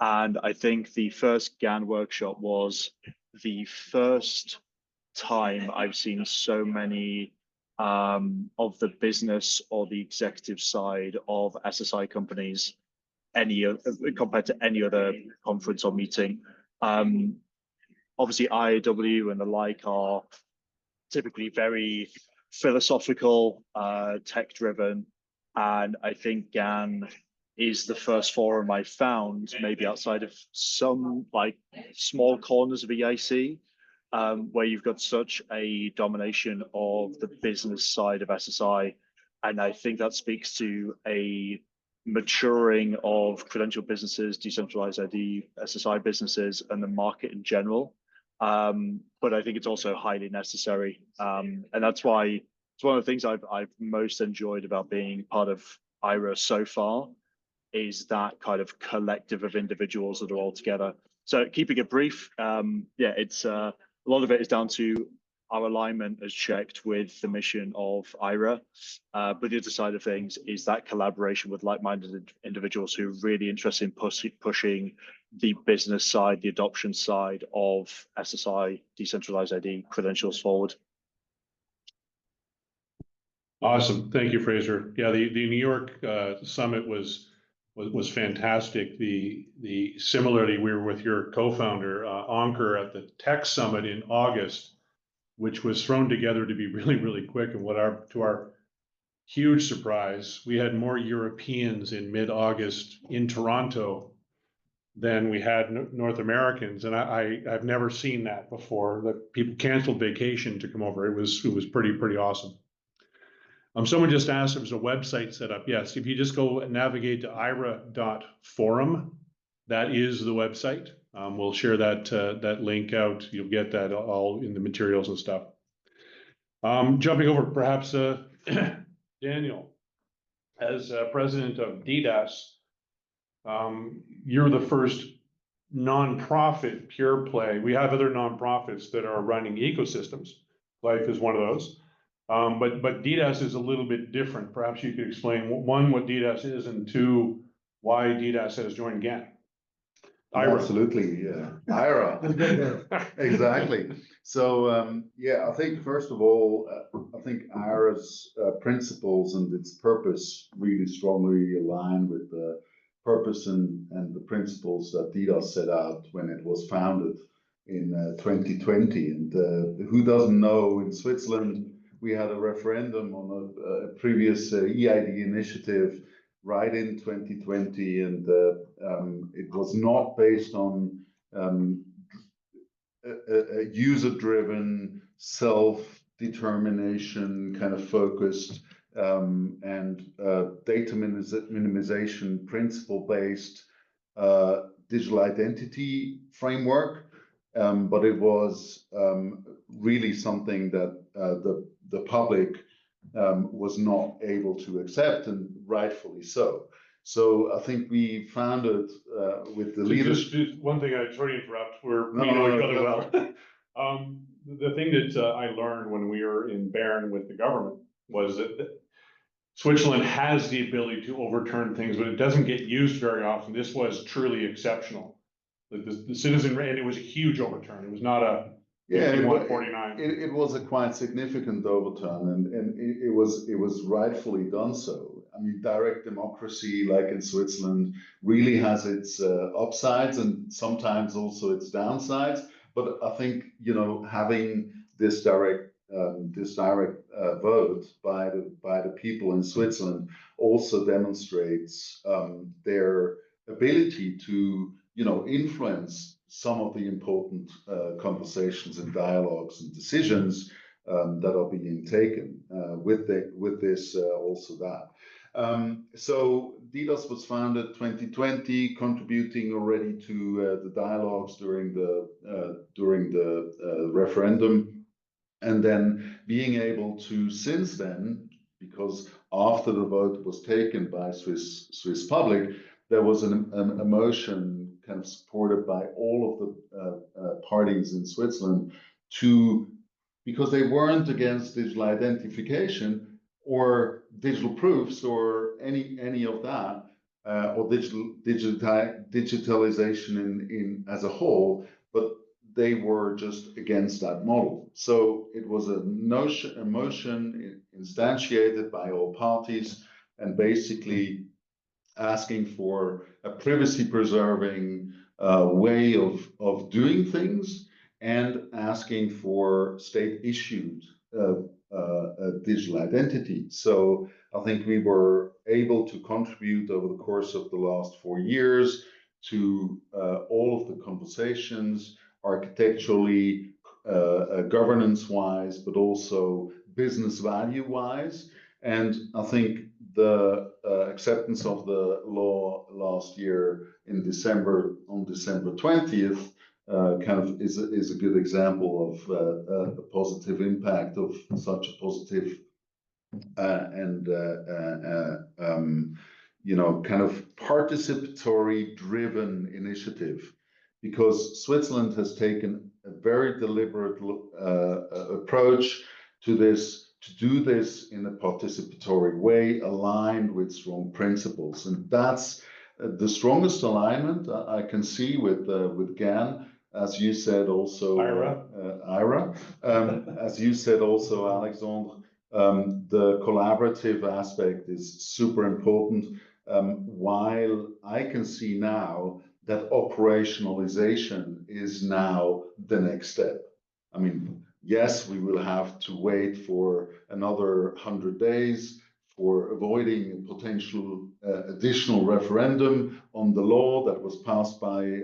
And I think the first GAN workshop was the first time I've seen so many of the business or the executive side of SSI companies compared to any other conference or meeting. Obviously, IAW and the like are typically very philosophical, tech-driven, and I think GAN is the first forum I found, maybe outside of some like small corners of EIC, where you've got such a domination of the business side of SSI. And I think that speaks to a maturing of credential businesses, decentralized ID, SSI businesses, and the market in general. But I think it's also highly necessary. And that's why it's one of the things I've most enjoyed about being part of Ayra so far, is that kind of collective of individuals that are all together. So keeping it brief, it's a lot of it is down to our alignment as checked with the mission of Ayra. But the other side of things is that collaboration with like-minded individuals who are really interested in pushing the business side, the adoption side of SSI, decentralized ID credentials forward. Awesome. Thank you, Fraser. Yeah, the New York summit was fantastic. The similarly, we were with your co-founder, Ankur, at the Tech Summit in August, which was thrown together to be really, really quick. And to our huge surprise, we had more Europeans in mid-August in Toronto than we had North Americans. And I've never seen that before, that people canceled vacation to come over. It was pretty awesome. Someone just asked if there's a website set up. Yes, if you just go and navigate to ayra.forum, that is the website. We'll share that link out. You'll get that all in the materials and stuff. Jumping over, perhaps Daniel, as president of DDAS, you're the first nonprofit pure play. We have other nonprofits that are running ecosystems. Life is one of those. But DDAS is a little bit different. Perhaps you could explain, one, what DDAS is, and two, why DDAS has joined GAN. Ayra. Absolutely, yeah. Ayra. Exactly. So, I think first of all, I think Ayra's principles and its purpose really strongly align with the purpose and the principles that DDAS set out when it was founded in 2020. And who doesn't know, in Switzerland, we had a referendum on a previous EID initiative right in 2020, and it was not based on a user-driven, self-determination kind of focused and data minimization principle-based digital identity framework, but it was really something that the public was not able to accept, and rightfully so. So I think we found it with the leaders. Just one thing, I sorry to interrupt. We know each other well. The thing that I learned when we were in Bern with the government was that Switzerland has the ability to overturn things, but it doesn't get used very often. This was truly exceptional. The citizen, and it was a huge overturn. It was not a 51-49. It was a quite significant overturn, and it was rightfully done so. I mean, direct democracy, like in Switzerland, really has its upsides and sometimes also its downsides. But I think, having this direct vote by the people in Switzerland also demonstrates their ability to influence some of the important conversations and dialogues and decisions that are being taken with this also that. So DDAS was founded 2020, contributing already to the dialogues during the referendum, and then being able to, since then, because after the vote was taken by Swiss public, there was a motion kind of supported by all of the parties in Switzerland because they weren't against digital identification or digital proofs or any of that, or digitalization in as a whole, but they were just against that model. So it was a motion instantiated by all parties, and basically asking for a privacy-preserving way of doing things, and asking for state-issued digital identity. So I think we were able to contribute over the course of the last 4 years to all of the conversations, architecturally governance-wise, but also business value-wise. And I think the acceptance of the law last year in December, on December 20th, kind of is a good example of the positive impact of such a positive and you know, kind of participatory driven initiative, because Switzerland has taken a very deliberate approach to this, to do this in a participatory way, aligned with strong principles. And that's the strongest alignment I can see with GAN, as you said also, Ayra, as you said also, Alexandre. The collaborative aspect is super important, while I can see now that operationalization is now the next step. I mean, yes, we will have to wait for another 100 days for avoiding potential additional referendum on the law that was passed by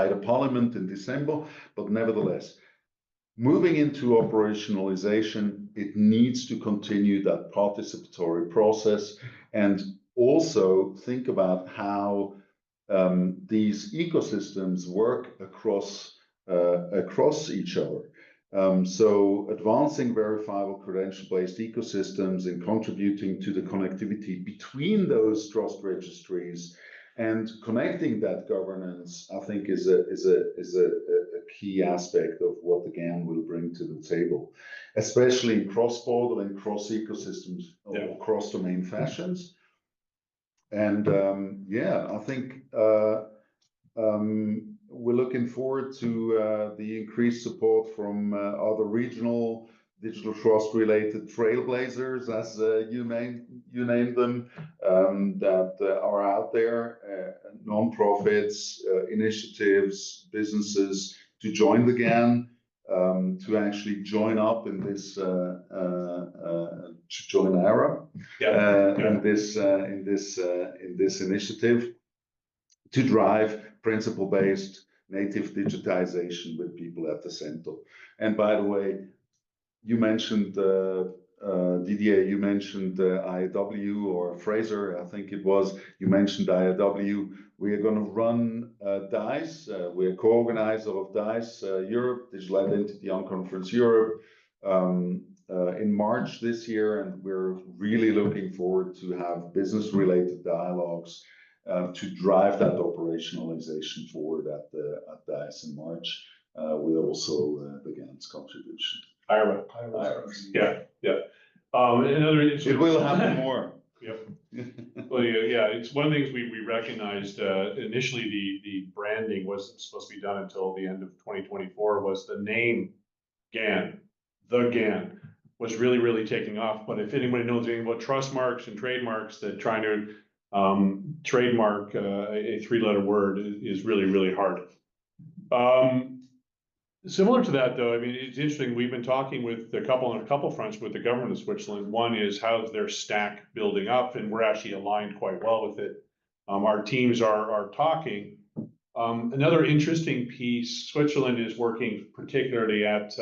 the parliament in December, but nevertheless, moving into operationalization, it needs to continue that participatory process, and also think about how these ecosystems work across each other. So advancing verifiable credential-based ecosystems and contributing to the connectivity between those trust registries and connecting that governance, I think, is a key aspect of what the GAN will bring to the table, especially in cross-border and cross-ecosystems or cross-domain fashions. And yeah, I think we're looking forward to the increased support from other regional digital trust related trailblazers, as you named them, that are out there, non-profits, initiatives, businesses, to join the GAN, to actually join up in this, to join Ayra, in this initiative, to drive principle-based native digitization with people at the center. And by the way, you mentioned Didier, you mentioned IAW, or Fraser, I think it was, you mentioned IAW. We are going to run DICE, we're co-organizer of DICE Europe, Digital Identity Conference Europe, in March this year, and we're really looking forward to have business-related dialogues to drive that operationalization forward at DICE in March, with also the GAN's contribution. Ayra. Yeah. It will happen more. Yep. Well, yeah, it's one of the things we recognized initially. The branding wasn't supposed to be done until the end of 2024. Was the name GAN, the GAN, was really taking off. But if anybody knows anything about trust marks and trademarks, that trying to trademark a three-letter word is really hard. Similar to that, though, I mean, it's interesting. We've been talking with on a couple fronts with the government of Switzerland. One is how's their stack building up, and we're actually aligned quite well with it. Our teams are talking. Another interesting piece, Switzerland is working particularly at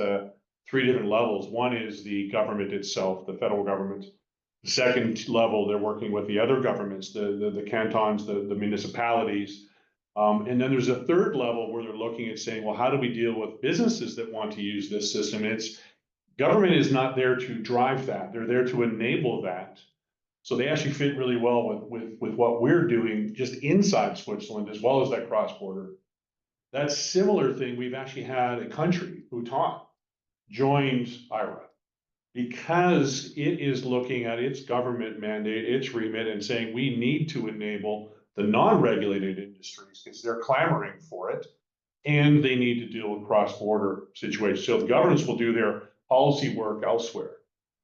three different levels. One is the government itself, the federal government. The second level, they're working with the other governments, the cantons, the municipalities. And then there's a third level where they're looking at saying, well, how do we deal with businesses that want to use this system? It's government is not there to drive that. They're there to enable that. So they actually fit really well with what we're doing just inside Switzerland, as well as that cross-border. That similar thing, we've actually had a country, Bhutan, joined Ayra, because it is looking at its government mandate, its remit, and saying we need to enable the non-regulated industries because they're clamoring for it, and they need to deal with cross-border situations. So the governments will do their policy work elsewhere.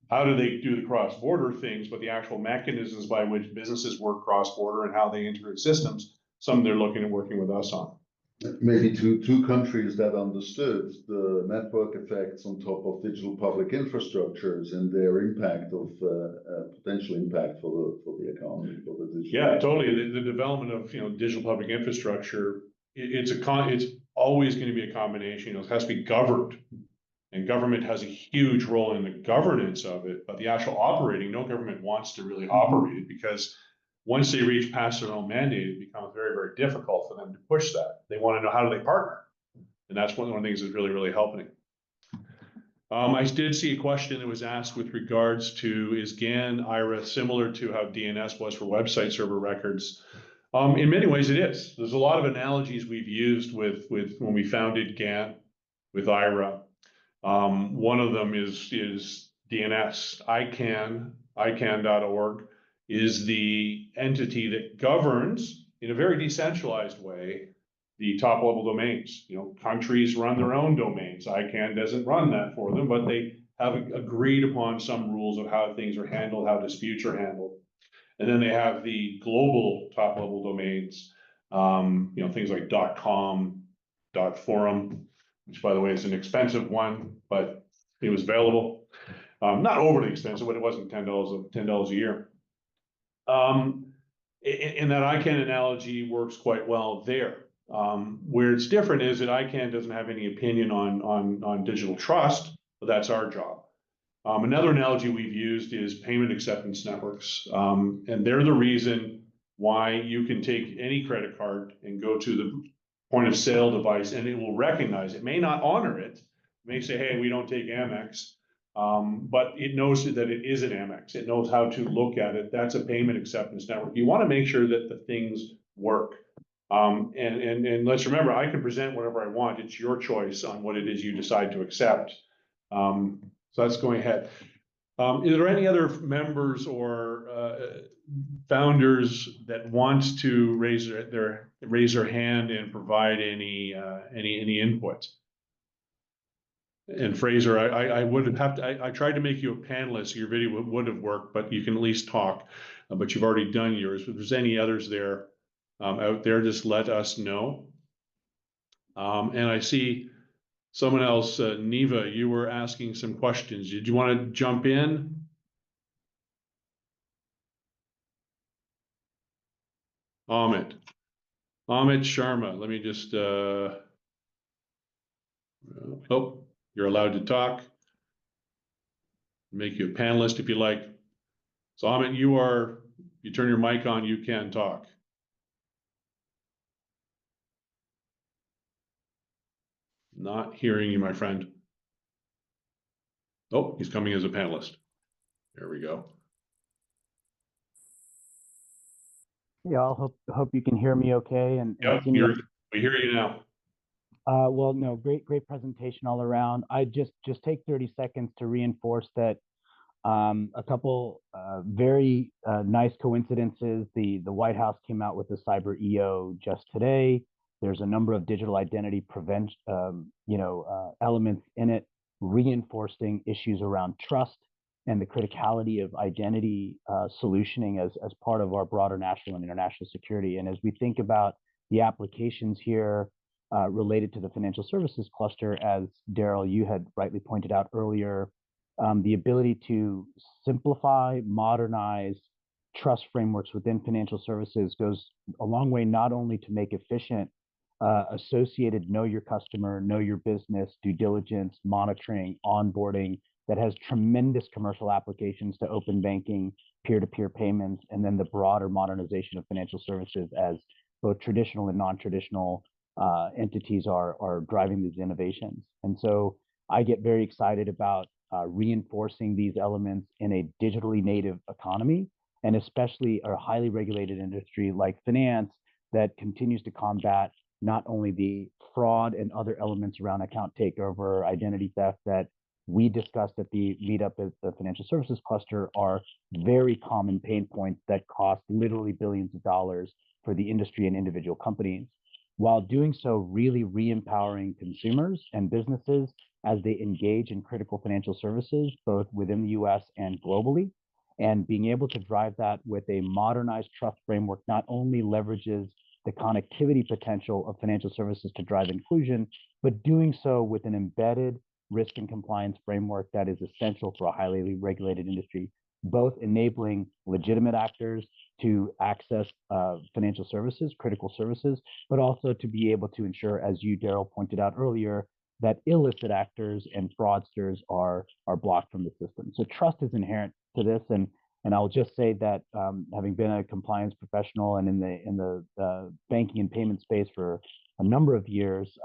How do they do the cross-border things, but the actual mechanisms by which businesses work cross-border and how they integrate systems, some they're looking at working with us on. Maybe two countries that understood the network effects on top of digital public infrastructures and their impact of potential impact for the economy, for the digital. Yeah, totally. The development of digital public infrastructure, it's always going to be a combination. It has to be governed. And government has a huge role in the governance of it, but the actual operating, no government wants to really operate it, because once they reach past their own mandate, it becomes very, very difficult for them to push that. They want to know, how do they partner? And that's one of the things that's really, really helping. I did see a question that was asked with regards to, is GAN Ayra similar to how DNS was for website server records? In many ways it is. There's a lot of analogies we've used with when we founded GAN with Ayra. One of them is DNS. ICANN.org is the entity that governs in a very decentralized way the top level domains. You know, countries run their own domains. ICANN doesn't run that for them, but they have agreed upon some rules of how things are handled, how disputes are handled. And then they have the global top level domains, you know, things like .com, .forum, which by the way is an expensive one, but it was available. Not overly expensive, but it wasn't $10 a year. And that ICANN analogy works quite well there. Where it's different is that ICANN doesn't have any opinion on digital trust, but that's our job. Another analogy we've used is payment acceptance networks. And they're the reason why you can take any credit card and go to the point of sale device and it will recognize it. May not honor it, may say, hey, we don't take Amex, but it knows that it is an Amex. It knows how to look at it. That's a payment acceptance network. You want to make sure that the things work. And let's remember, I can present whatever I want. It's your choice on what it is you decide to accept. So that's going ahead. Is there any other members or founders that want to raise their hand and provide any input? And Fraser, I would have to. I tried to make you a panelist. So your video would have worked, but you can at least talk. But you've already done yours. If there's any others there out there, just let us know. And I see someone else, Neva, you were asking some questions. Did you want to jump in? Amit Sharma, let me just, oh, you're allowed to talk. Make you a panelist if you like. So Amit, you turn your mic on, you can talk. Not hearing you, my friend. Oh, he's coming as a panelist. There we go. Yeah, I'll hope you can hear me okay. And Yep, we hear you now. Well, no, great presentation all around. I just take 30 seconds to reinforce that a couple very nice coincidences. The White House came out with the Cyber EO just today. There's a number of digital identity prevention, elements in it, reinforcing issues around trust and the criticality of identity solutioning as part of our broader national and international security. And as we think about the applications here related to the financial services cluster, as Daryl, you had rightly pointed out earlier, the ability to simplify, modernize trust frameworks within financial services goes a long way, not only to make efficient associated know your customer, know your business, due diligence, monitoring, onboarding that has tremendous commercial applications to open banking, peer-to-peer payments, and then the broader modernization of financial services as both traditional and non-traditional entities are driving these innovations. And so I get very excited about reinforcing these elements in a digitally native economy, and especially a highly regulated industry like finance that continues to combat not only the fraud and other elements around account takeover, identity theft that we discussed at the meetup at the financial services cluster are very common pain points that cost literally billions of dollars for the industry and individual companies, while doing so really re-empowering consumers and businesses as they engage in critical financial services, both within the US and globally. And being able to drive that with a modernized trust framework not only leverages the connectivity potential of financial services to drive inclusion, but doing so with an embedded risk and compliance framework that is essential for a highly regulated industry, both enabling legitimate actors to access financial services, critical services, but also to be able to ensure, as you, Daryl, pointed out earlier, that illicit actors and fraudsters are blocked from the system. So trust is inherent to this, and I'll just say that having been a compliance professional and in the banking and payment space for a number of years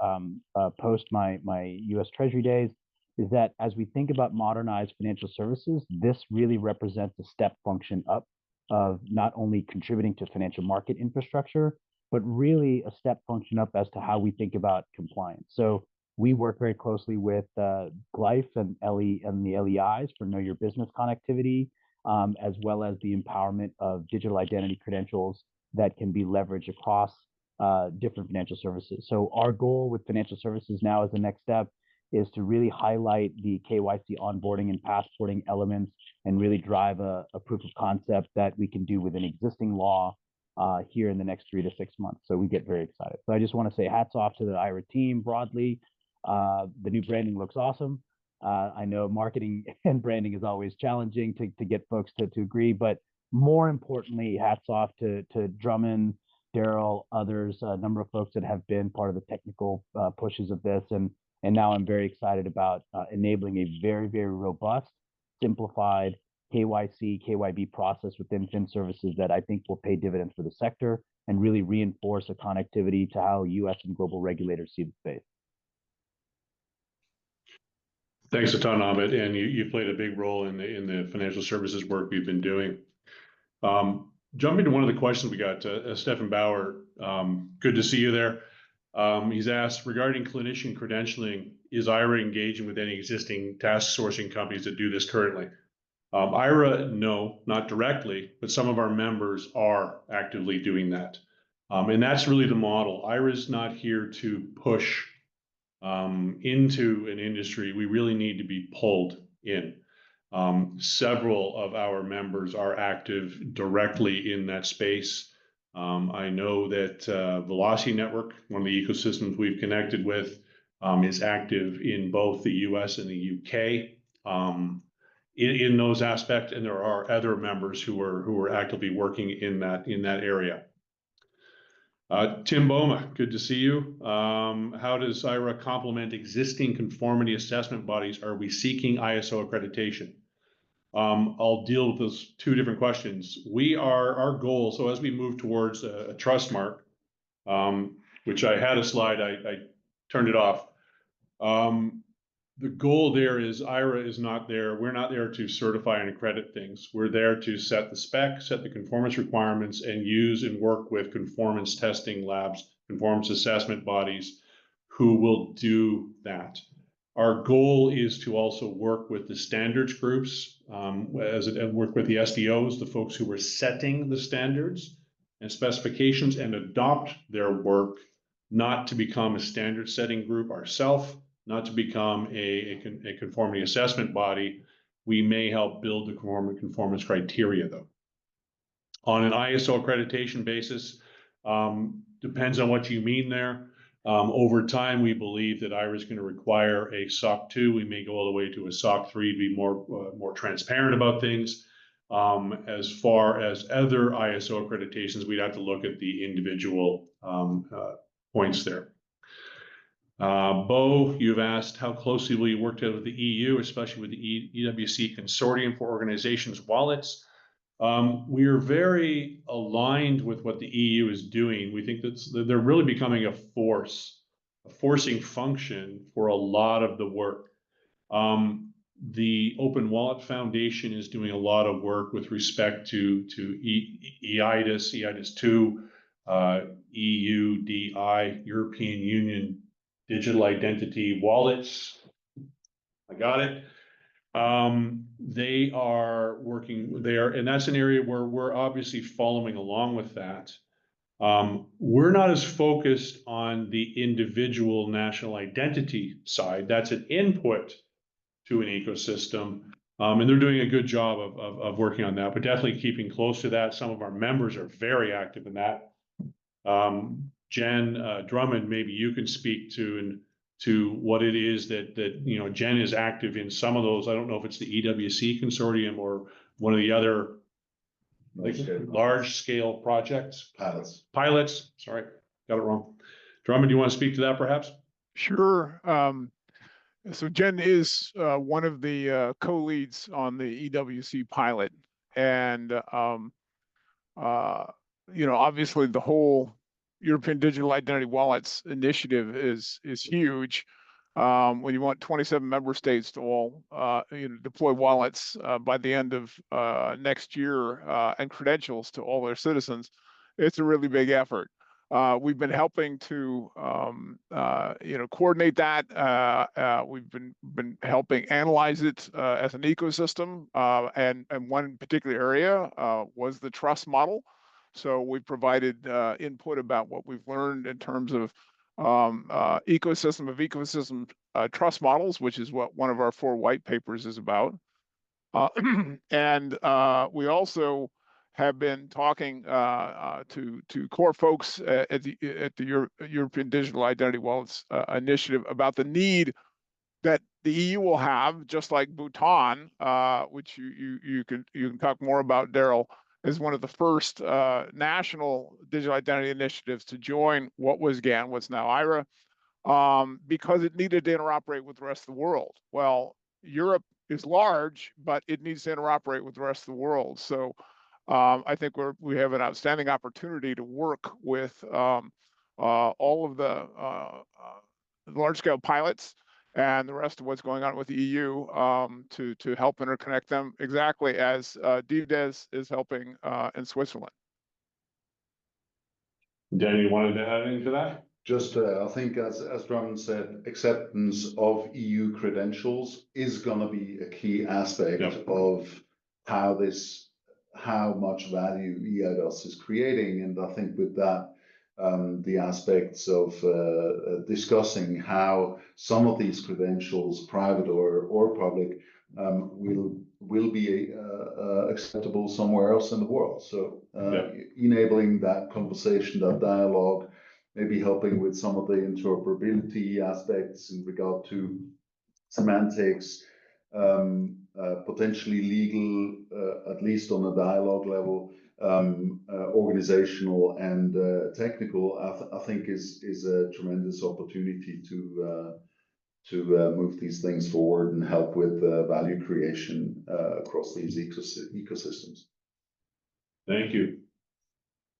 post my U.S. Treasury days, is that as we think about modernized financial services, this really represents a step function up of not only contributing to financial market infrastructure, but really a step function up as to how we think about compliance. So we work very closely with GLIFE and the LEIs for Know Your Business connectivity, as well as the empowerment of digital identity credentials that can be leveraged across different financial services. So our goal with financial services now as the next step is to really highlight the KYC onboarding and passporting elements and really drive a proof of concept that we can do with an existing law here in the next 3 to 6 months. So we get very excited. So I just want to say hats off to the Ayra team broadly. The new branding looks awesome. I know marketing and branding is always challenging to get folks to agree, but more importantly, hats off to Drummond, Daryl, others, a number of folks that have been part of the technical pushes of this. And now I'm very excited about enabling a very, very robust, simplified KYC, KYB process within fin services that I think will pay dividends for the sector and really reinforce a connectivity to how US and global regulators see the space. Thanks a ton, Amit, and you played a big role in the financial services work we've been doing. Jumping to one of the questions we got, Stefan Bauer, good to see you there. He's asked, regarding clinician credentialing, is Ayra engaging with any existing task sourcing companies that do this currently? Ayra, no, not directly, but some of our members are actively doing that. And that's really the model. Ayra is not here to push into an industry. We really need to be pulled in. Several of our members are active directly in that space. I know that Velocity Network, one of the ecosystems we've connected with, is active in both the US and the UK in those aspects, and there are other members who are actively working in that area. Tim Boma, good to see you. How does Ayra complement existing conformity assessment bodies? Are we seeking ISO accreditation? I'll deal with those two different questions. Our goal, so as we move towards a trust mark, which I had a slide, I turned it off. The goal there is Ayra is not there. We're not there to certify and accredit things. We're there to set the spec, set the conformance requirements, and use and work with conformance testing labs, conformance assessment bodies who will do that. Our goal is to also work with the standards groups, and work with the SDOs, the folks who are setting the standards and specifications, and adopt their work, not to become a standard setting group ourselves, not to become a conformity assessment body. We may help build the conformance criteria, though. On an ISO accreditation basis, depends on what you mean there. Over time, we believe that Ayra is going to require a SOC 2. We may go all the way to a SOC 3 to be more transparent about things. As far as other ISO accreditations, we'd have to look at the individual points there. Bo, you've asked how closely will you work together with the EU, especially with the EWC Consortium for Organizations Wallets. We are very aligned with what the EU is doing. We think that they're really becoming a forcing function for a lot of the work. The Open Wallet Foundation is doing a lot of work with respect to EIDAS 2, EUDI, European Union Digital Identity Wallets. I got it. They are working there, and that's an area where we're obviously following along with that. We're not as focused on the individual national identity side. That's an input to an ecosystem, and they're doing a good job of working on that, but definitely keeping close to that. Some of our members are very active in that. Jen Drummond, maybe you can speak to what it is that Jen is active in some of those. I don't know if it's the EWC consortium or one of the other large scale projects, pilots. sorry, got it wrong. Drummond, do you want to speak to that perhaps? Sure. So Jen is one of the co-leads on the EWC pilot, and obviously the whole European Digital Identity Wallets initiative is huge. When you want 27 member states to all deploy wallets by the end of next year and credentials to all their citizens, it's a really big effort. We've been helping to coordinate that. We've been helping analyze it as an ecosystem, and one particular area was the trust model. So we provided input about what we've learned in terms of ecosystem trust models, which is what one of our 4 white papers is about. And we also have been talking to core folks at the European Digital Identity Wallets Initiative about the need that the EU will have, just like Bhutan, which you can talk more about, Daryl, is one of the first national digital identity initiatives to join what was GAN, what's now Ayra, because it needed to interoperate with the rest of the world. Well, Europe is large, but it needs to interoperate with the rest of the world. So I think we have an outstanding opportunity to work with all of the large-scale pilots and the rest of what's going on with the EU to help interconnect them, exactly as DDES is helping in Switzerland. Danny, you wanted to add anything to that? Just, I think as Drummond said, acceptance of EU credentials is going to be a key aspect of how much value EIDAS is creating. And I think with that, the aspects of discussing how some of these credentials, private or public, will be acceptable somewhere else in the world. So enabling that conversation, that dialogue, maybe helping with some of the interoperability aspects in regard to semantics, potentially legal, at least on a dialogue level, organizational and technical, I think is a tremendous opportunity to move these things forward and help with value creation across these ecosystems. Thank you.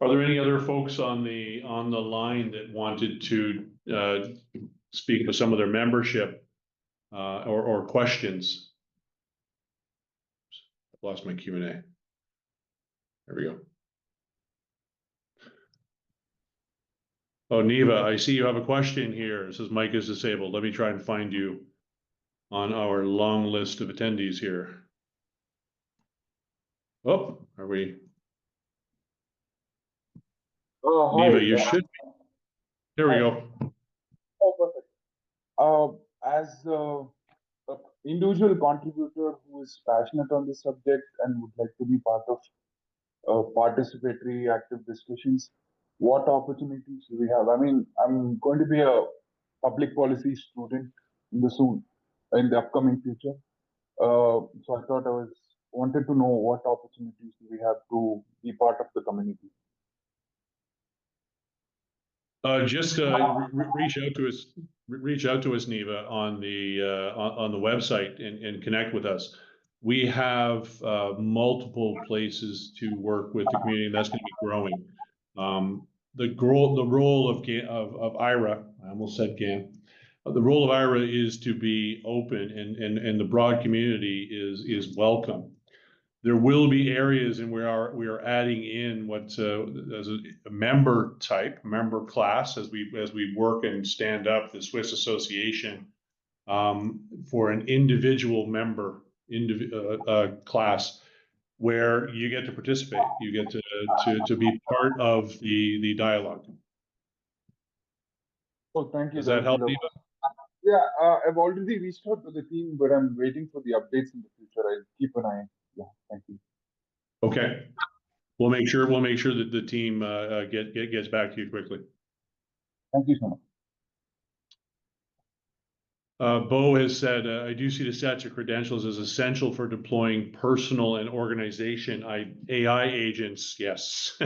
Are there any other folks on the line that wanted to speak with some of their membership or questions? I've lost my Q&A. There we go. Oh, Neva, I see you have a question here. It says mic is disabled. Let me try and find you on our long list of attendees here. Oh, are we? Oh, Neva, hi. you should be. There we go. Oh, perfect. As an individual contributor who is passionate on this subject and would like to be part of participatory active discussions, what opportunities do we have? I mean, I'm going to be a public policy student in the upcoming future. So I thought wanted to know what opportunities do we have to be part of the community. Just reach out to us, Neva, on the website and connect with us. We have multiple places to work with the community, and that's going to be growing. The role of Ayra, I almost said GAN. The role of Ayra is to be open, and the broad community is welcome. There will be areas in where we are adding in what as a member class as we work and stand up the Swiss Association for an individual member class where you get to participate, you get to be part of the dialogue. Oh, thank you. Does that help, Eva? Yeah, I've already reached out to the team, but I'm waiting for the updates in the future. I'll keep an eye. Yeah, thank you. Okay, we'll make sure that the team gets back to you quickly. Thank you so much. Bo has said, I do see the sets of credentials as essential for deploying personal and organization AI agents. Yes.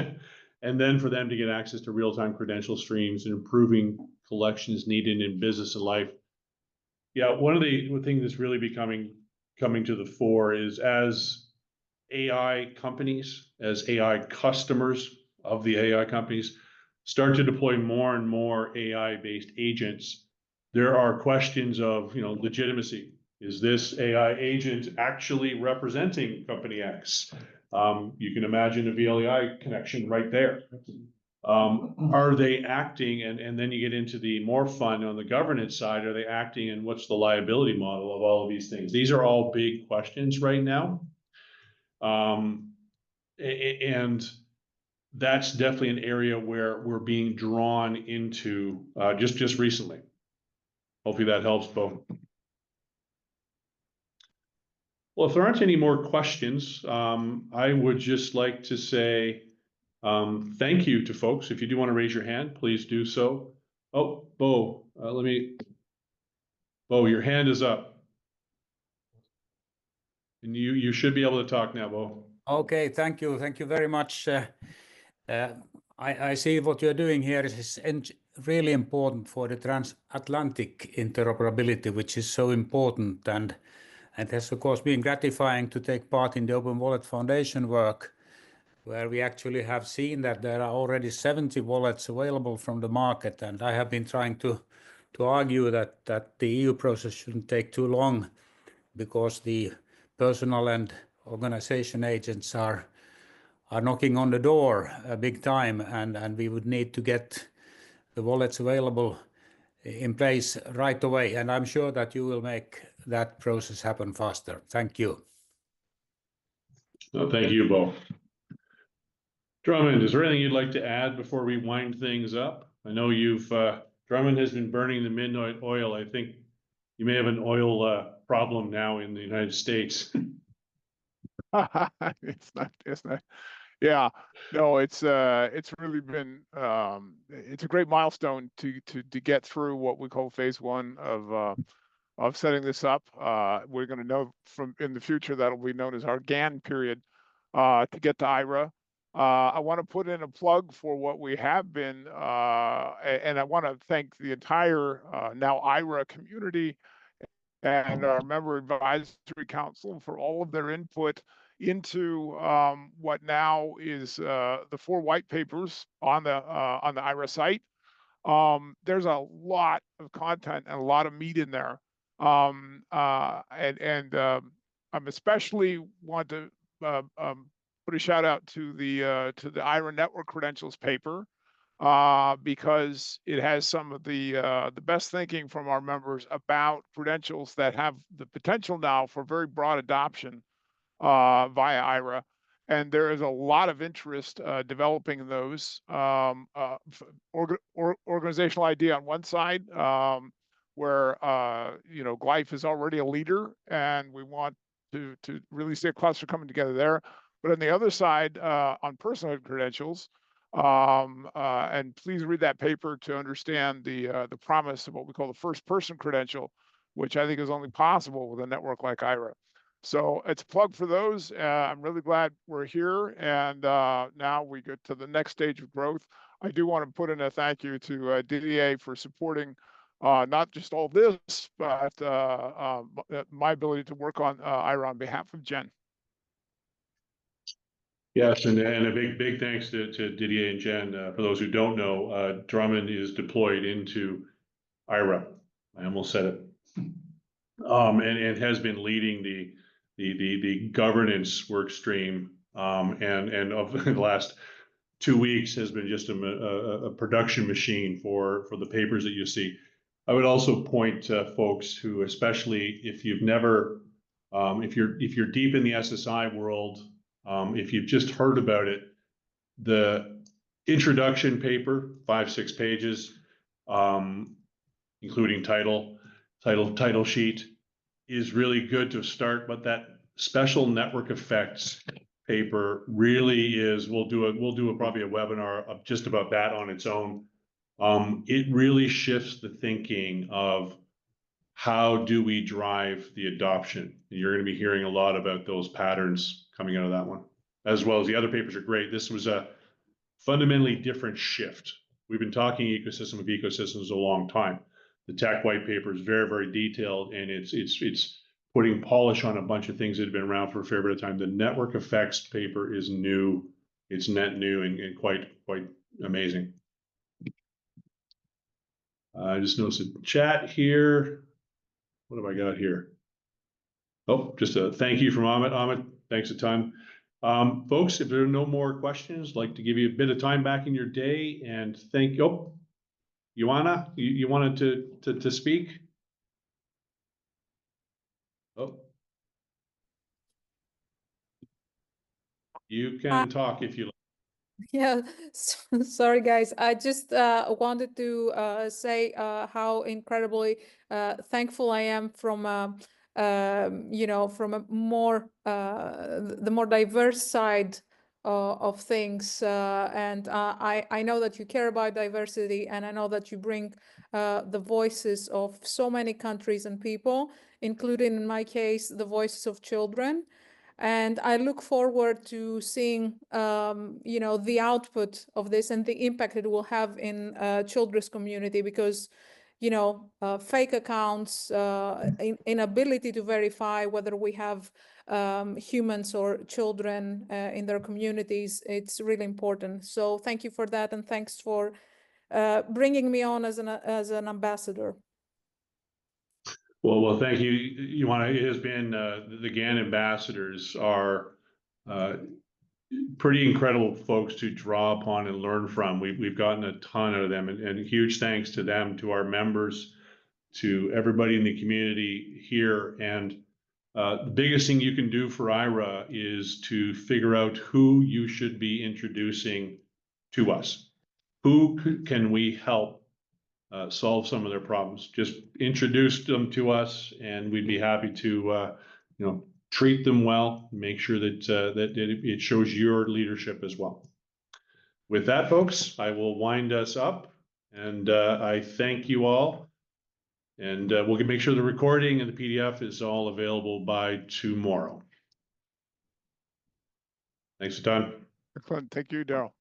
And then for them to get access to real-time credential streams and improving collections needed in business and life. Yeah, one of the things that's really coming to the fore is as AI companies, as AI customers of the AI companies start to deploy more and more AI-based agents, there are questions of, legitimacy. Is this AI agent actually representing company X? You can imagine a VLEI connection right there. Are they acting, and then you get into the more fun on the governance side, are they acting, and what's the liability model of all of these things? These are all big questions right now. And that's definitely an area where we're being drawn into just recently. Hopefully that helps, Bo. Well, if there aren't any more questions, I would just like to say thank you to folks. If you do want to raise your hand, please do so. Oh, Bo, Bo, your hand is up. And you should be able to talk now, Bo. Okay, thank you. Thank you very much. I see what you're doing here is really important for the transatlantic interoperability, which is so important. And it has, of course, been gratifying to take part in the Open Wallet Foundation work, where we actually have seen that there are already 70 wallets available from the market. And I have been trying to argue that the EU process shouldn't take too long, because the personal and organization agents are knocking on the door big time, and we would need to get the wallets available in place right away. And I'm sure that you will make that process happen faster. Thank you. No, thank you, Bo. Drummond, is there anything you'd like to add before we wind things up? I know Drummond has been burning the midnight oil. I think you may have an oil problem now in the United States. It's not. Yeah, no, it's really been it's a great milestone to get through what we call phase one of setting this up. We're going to know from in the future that'll be known as our GAN period to get to Ayra. I want to put in a plug for what we have been, and I want to thank the entire now Ayra community and our member advisory council for all of their input into what now is the 4 white papers on the Ayra site. There's a lot of content and a lot of meat in there, I'm especially want to put a shout out to the Ayra network credentials paper, because it has some of the best thinking from our members about credentials that have the potential now for very broad adoption via Ayra. And there is a lot of interest developing those. Organizational idea on one side, where Glyph is already a leader, and we want to really see a cluster coming together there. But on the other side, on personal credentials, and please read that paper to understand the promise of what we call the first person credential, which I think is only possible with a network like Ayra. So it's a plug for those. I'm really glad we're here, and now we get to the next stage of growth. I do want to put in a thank you to Didier for supporting not just all this, but my ability to work on Ayra on behalf of Jen. Yes, and a big thanks to Didier and Jen. For those who don't know, Drummond is deployed into Ayra. I almost said it, and has been leading the governance work stream, and of the last 2 weeks has been just a production machine for the papers that you see. I would also point to folks who, especially if you've never, if you're deep in the SSI world, if you've just heard about it, the introduction paper, 5-6 pages, including title sheet, is really good to start. But that special network effects paper really is. We'll do probably a webinar of just about that on its own. It really shifts the thinking of how do we drive the adoption? You're going to be hearing a lot about those patterns coming out of that one, as well as the other papers are great. This was a fundamentally different shift. We've been talking ecosystem of ecosystems a long time. The tech white paper is very, very detailed, and it's putting polish on a bunch of things that have been around for a fair bit of time. The network effects paper is new. It's net new and quite amazing. I just noticed a chat here. What have I got here? Oh, just a thank you from Amit. Amit, thanks a ton. Folks, if there are no more questions, I'd like to give you a bit of time back in your day and thank you. Oh, Ioana, you wanted to speak? Oh. You can talk if you like. Yeah, sorry guys. I just wanted to say how incredibly thankful I am from you know, from a more the more diverse side of things, and I know that you care about diversity, and I know that you bring the voices of so many countries and people, including in my case the voices of children. And I look forward to seeing, you know, the output of this and the impact it will have in children's community, because, you know, fake accounts, inability to verify whether we have humans or children in their communities, it's really important. So thank you for that, and thanks for bringing me on as an ambassador. Well, thank you, Ioana. It has been the GAN ambassadors are pretty incredible folks to draw upon and learn from. We've gotten a ton out of them, and huge thanks to them, to our members, to everybody in the community here. And the biggest thing you can do for Ayra is to figure out who you should be introducing to us. Who can we help solve some of their problems? Just introduce them to us, and we'd be happy to, you know, treat them well, make sure that that it shows your leadership as well. With that, folks, I will wind us up, and I thank you all. And we'll make sure the recording and the PDF is all available by tomorrow. Thanks for your time. Excellent. Thank you, Daryl.